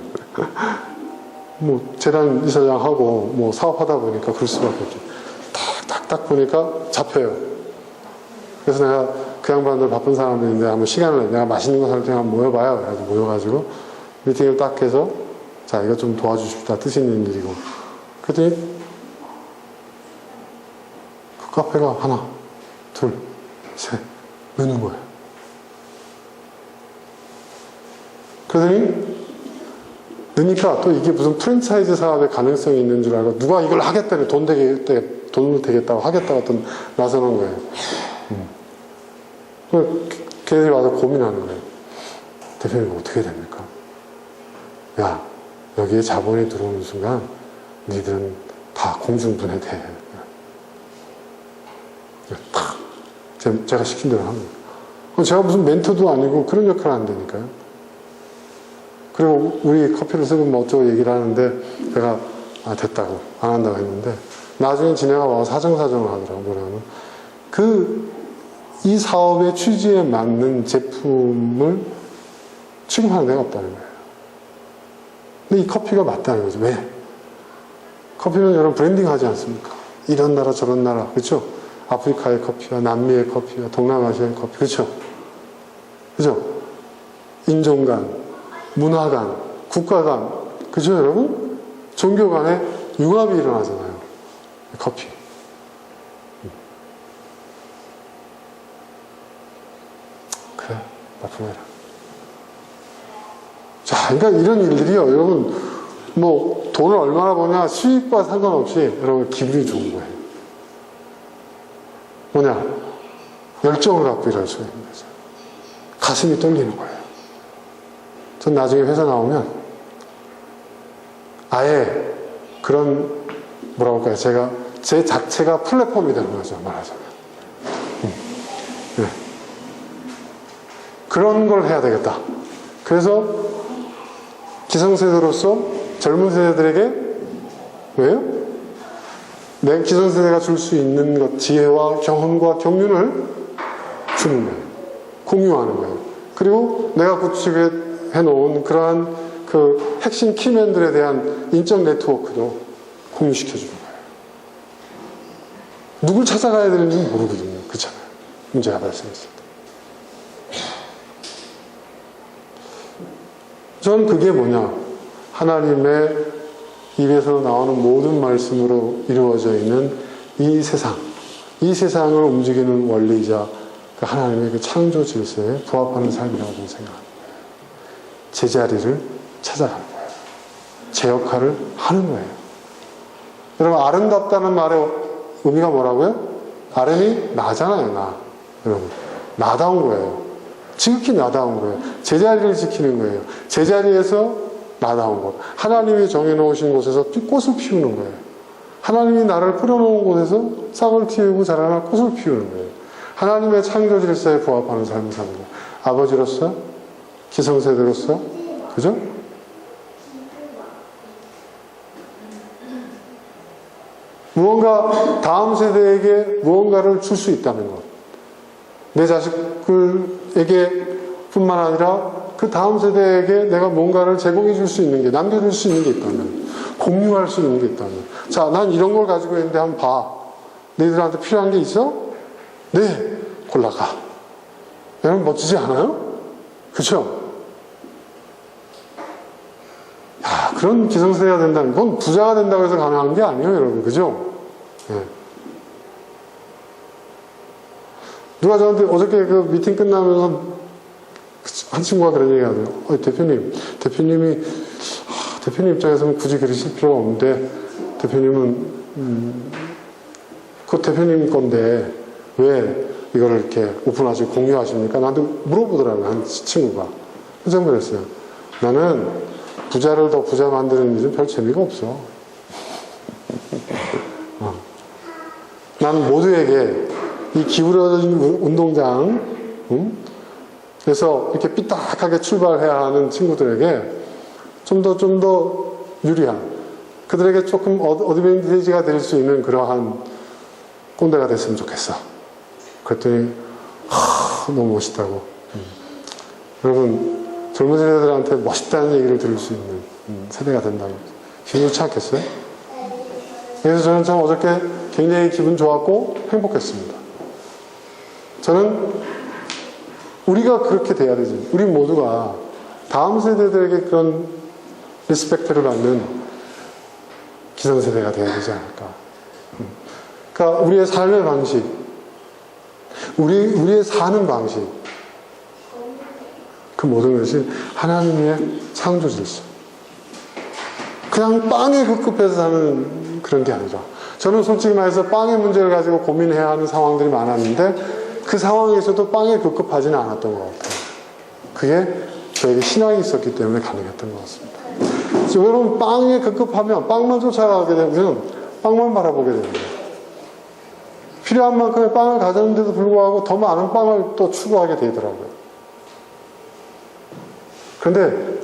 뭐, 재단 이사장하고 뭐 사업하다 보니까 그럴 수밖에 없죠. 딱 보니까 잡혀요. 그래서 내가 그 양반들 바쁜 사람들인데 한번 시간을 내가 맛있는 거 살 때 한번 모여봐요. 그래서 모여가지고 미팅을 딱 해서 자, 이거 좀 도와주십시다. 뜻 있는 일이고. 그랬더니 그 카페가 하나, 둘, 셋, 넣는 거예요. 그러더니 넣으니까 또 이게 무슨 프랜차이즈 사업의 가능성이 있는 줄 알고 누가 이걸 하겠다니 돈을 되겠다고 하겠다고 또 나서는 거예요. 걔들이 와서 고민하는 거예요. 대표님 어떻게 됩니까? 야, 여기에 자본이 들어오는 순간 니들은 다 공중분해돼. 탁 제가 시킨 대로 합니다. 제가 무슨 멘토도 아니고 그런 역할을 안 되니까요. 그리고 우리 커피를 쓰고 뭐 어쩌고 얘기를 하는데 제가 됐다고 안 한다고 했는데 나중에 지네가 와서 사정사정을 하더라고요. 뭐냐면 이 사업의 취지에 맞는 제품을 취급하는 데가 없다는 거예요. 근데 이 커피가 맞다는 거죠. 왜? 커피는 여러분 브랜딩 하지 않습니까? 이런 나라 저런 나라, 그렇죠? 아프리카의 커피와 남미의 커피와 동남아시아의 커피, 그렇죠? 그죠? 인종 간, 문화 간, 국가 간, 그죠 여러분? 종교 간에 융합이 일어나잖아요. 커피. 그래, 납품해라. 자, 그러니까 이런 일들이요, 여러분, 뭐, 돈을 얼마나 버냐, 수익과 상관없이, 여러분, 기분이 좋은 거예요. 뭐냐? 열정을 갖고 일할 수가 있는 거죠. 가슴이 떨리는 거예요. 전 나중에 회사 나오면, 아예 그런, 뭐라고 할까요? 제 자체가 플랫폼이 되는 거죠, 말하자면. 네. 그런 걸 해야 되겠다. 그래서, 기성세대로서 젊은 세대들에게 왜요? 내 기성세대가 줄 수 있는 것, 지혜와 경험과 경륜을 주는 거예요. 공유하는 거예요. 그리고 내가 구축해 놓은 그러한 그 핵심 키맨들에 대한 인적 네트워크도 공유시켜주는 거예요. 누굴 찾아가야 되는지 모르거든요. 그렇잖아요. 문제가 발생했을 때. 전 그게 뭐냐? 하나님의 입에서 나오는 모든 말씀으로 이루어져 있는 이 세상을 움직이는 원리이자 그 하나님의 그 창조 질서에 부합하는 삶이라고 저는 생각합니다. 제자리를 찾아가는 거예요. 제 역할을 하는 거예요. 여러분, 아름답다는 말의 의미가 뭐라고요? 아름이 나잖아요, 나. 여러분, 나다운 거예요. 지극히 나다운 거예요. 제자리를 지키는 거예요. 제자리에서 나다운 것. 하나님이 정해놓으신 곳에서 꽃을 피우는 거예요. 하나님이 나를 뿌려놓은 곳에서 싹을 틔우고 자라나 꽃을 피우는 거예요. 하나님의 창조 질서에 부합하는 삶을 사는 거예요. 아버지로서, 기성세대로서, 그죠? 무언가 다음 세대에게 무언가를 줄 수 있다는 것. 내 자식에게 뿐만 아니라 그 다음 세대에게 내가 뭔가를 제공해 줄 수 있는 게, 남겨줄 수 있는 게 있다면, 공유할 수 있는 게 있다면, 자, 난 이런 걸 가지고 있는데 한번 봐. 너희들한테 필요한 게 있어? 네, 골라가. 여러분 멋지지 않아요? 그쵸? 야, 그런 기성세대가 된다는 건 부자가 된다고 해서 가능한 게 아니에요, 여러분. 그죠? 네. 누가 저한테 어저께 그 미팅 끝나면서 한 친구가 그런 얘기 하더라고요. 대표님이 대표님 입장에서는 굳이 그러실 필요가 없는데 대표님은 그 대표님 건데 왜 이걸 이렇게 오픈하시고 공유하십니까? 나한테 물어보더라고요, 한 친구가. 그래서 그랬어요. 나는 부자를 더 부자 만드는 일은 별 재미가 없어. 나는 모두에게 이 기울어진 운동장, 그래서 이렇게 삐딱하게 출발해야 하는 친구들에게 좀 더 유리한, 그들에게 조금 어드밴티지가 될 수 있는 그러한 꼰대가 됐으면 좋겠어. 그랬더니 너무 멋있다고. 여러분, 젊은 세대들한테 멋있다는 얘기를 들을 수 있는 세대가 된다고. 기분 좋지 않겠어요? 그래서 저는 참 어저께 굉장히 기분 좋았고 행복했습니다. 저는 우리가 그렇게 돼야 되지. 우리 모두가 다음 세대들에게 그런 리스펙트를 받는 기성세대가 돼야 되지 않을까. 그러니까 우리의 삶의 방식, 우리의 사는 방식, 그 모든 것이 하나님의 창조 질서. 그냥 빵에 급급해서 사는 그런 게 아니라, 저는 솔직히 말해서 빵의 문제를 가지고 고민해야 하는 상황들이 많았는데 그 상황에서도 빵에 급급하지는 않았던 것 같아요. 그게 저에게 신앙이 있었기 때문에 가능했던 것 같습니다. 여러분, 빵에 급급하면 빵만 쫓아가게 되면 빵만 바라보게 됩니다. 필요한 만큼의 빵을 가졌는데도 불구하고 더 많은 빵을 또 추구하게 되더라고요. 그런데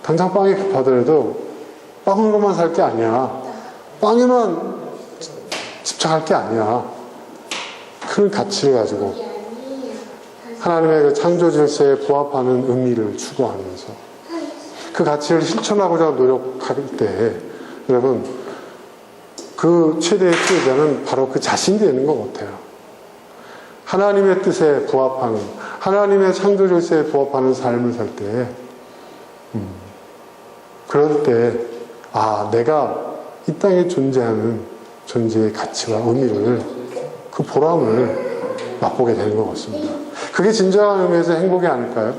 당장 빵이 급하더라도 빵으로만 살 게 아니야. 빵에만 집착할 게 아니야. 그런 가치를 가지고 하나님의 그 창조 질서에 부합하는 의미를 추구하면서 그 가치를 실천하고자 노력할 때, 여러분, 그 최대의 피해자는 바로 그 자신이 되는 것 같아요. 하나님의 뜻에 부합하는, 하나님의 창조 질서에 부합하는 삶을 살 때, 그럴 때, 내가 이 땅에 존재하는 존재의 가치와 의미를, 그 보람을 맛보게 되는 것 같습니다. 그게 진정한 의미에서 행복이 아닐까요?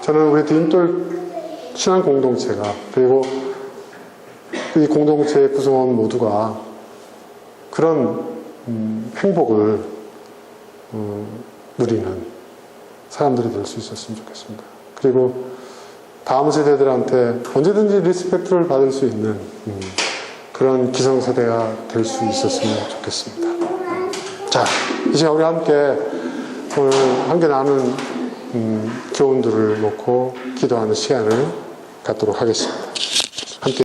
저는 우리 디딤돌 신앙 공동체가, 그리고 이 공동체의 구성원 모두가 그런 행복을 누리는 사람들이 될 수 있었으면 좋겠습니다. 그리고 다음 세대들한테 언제든지 리스펙트를 받을 수 있는 그런 기성세대가 될 수 있었으면 좋겠습니다. 자, 이제 우리 함께 오늘 함께 나눈 교훈들을 놓고 기도하는 시간을 갖도록 하겠습니다. 함께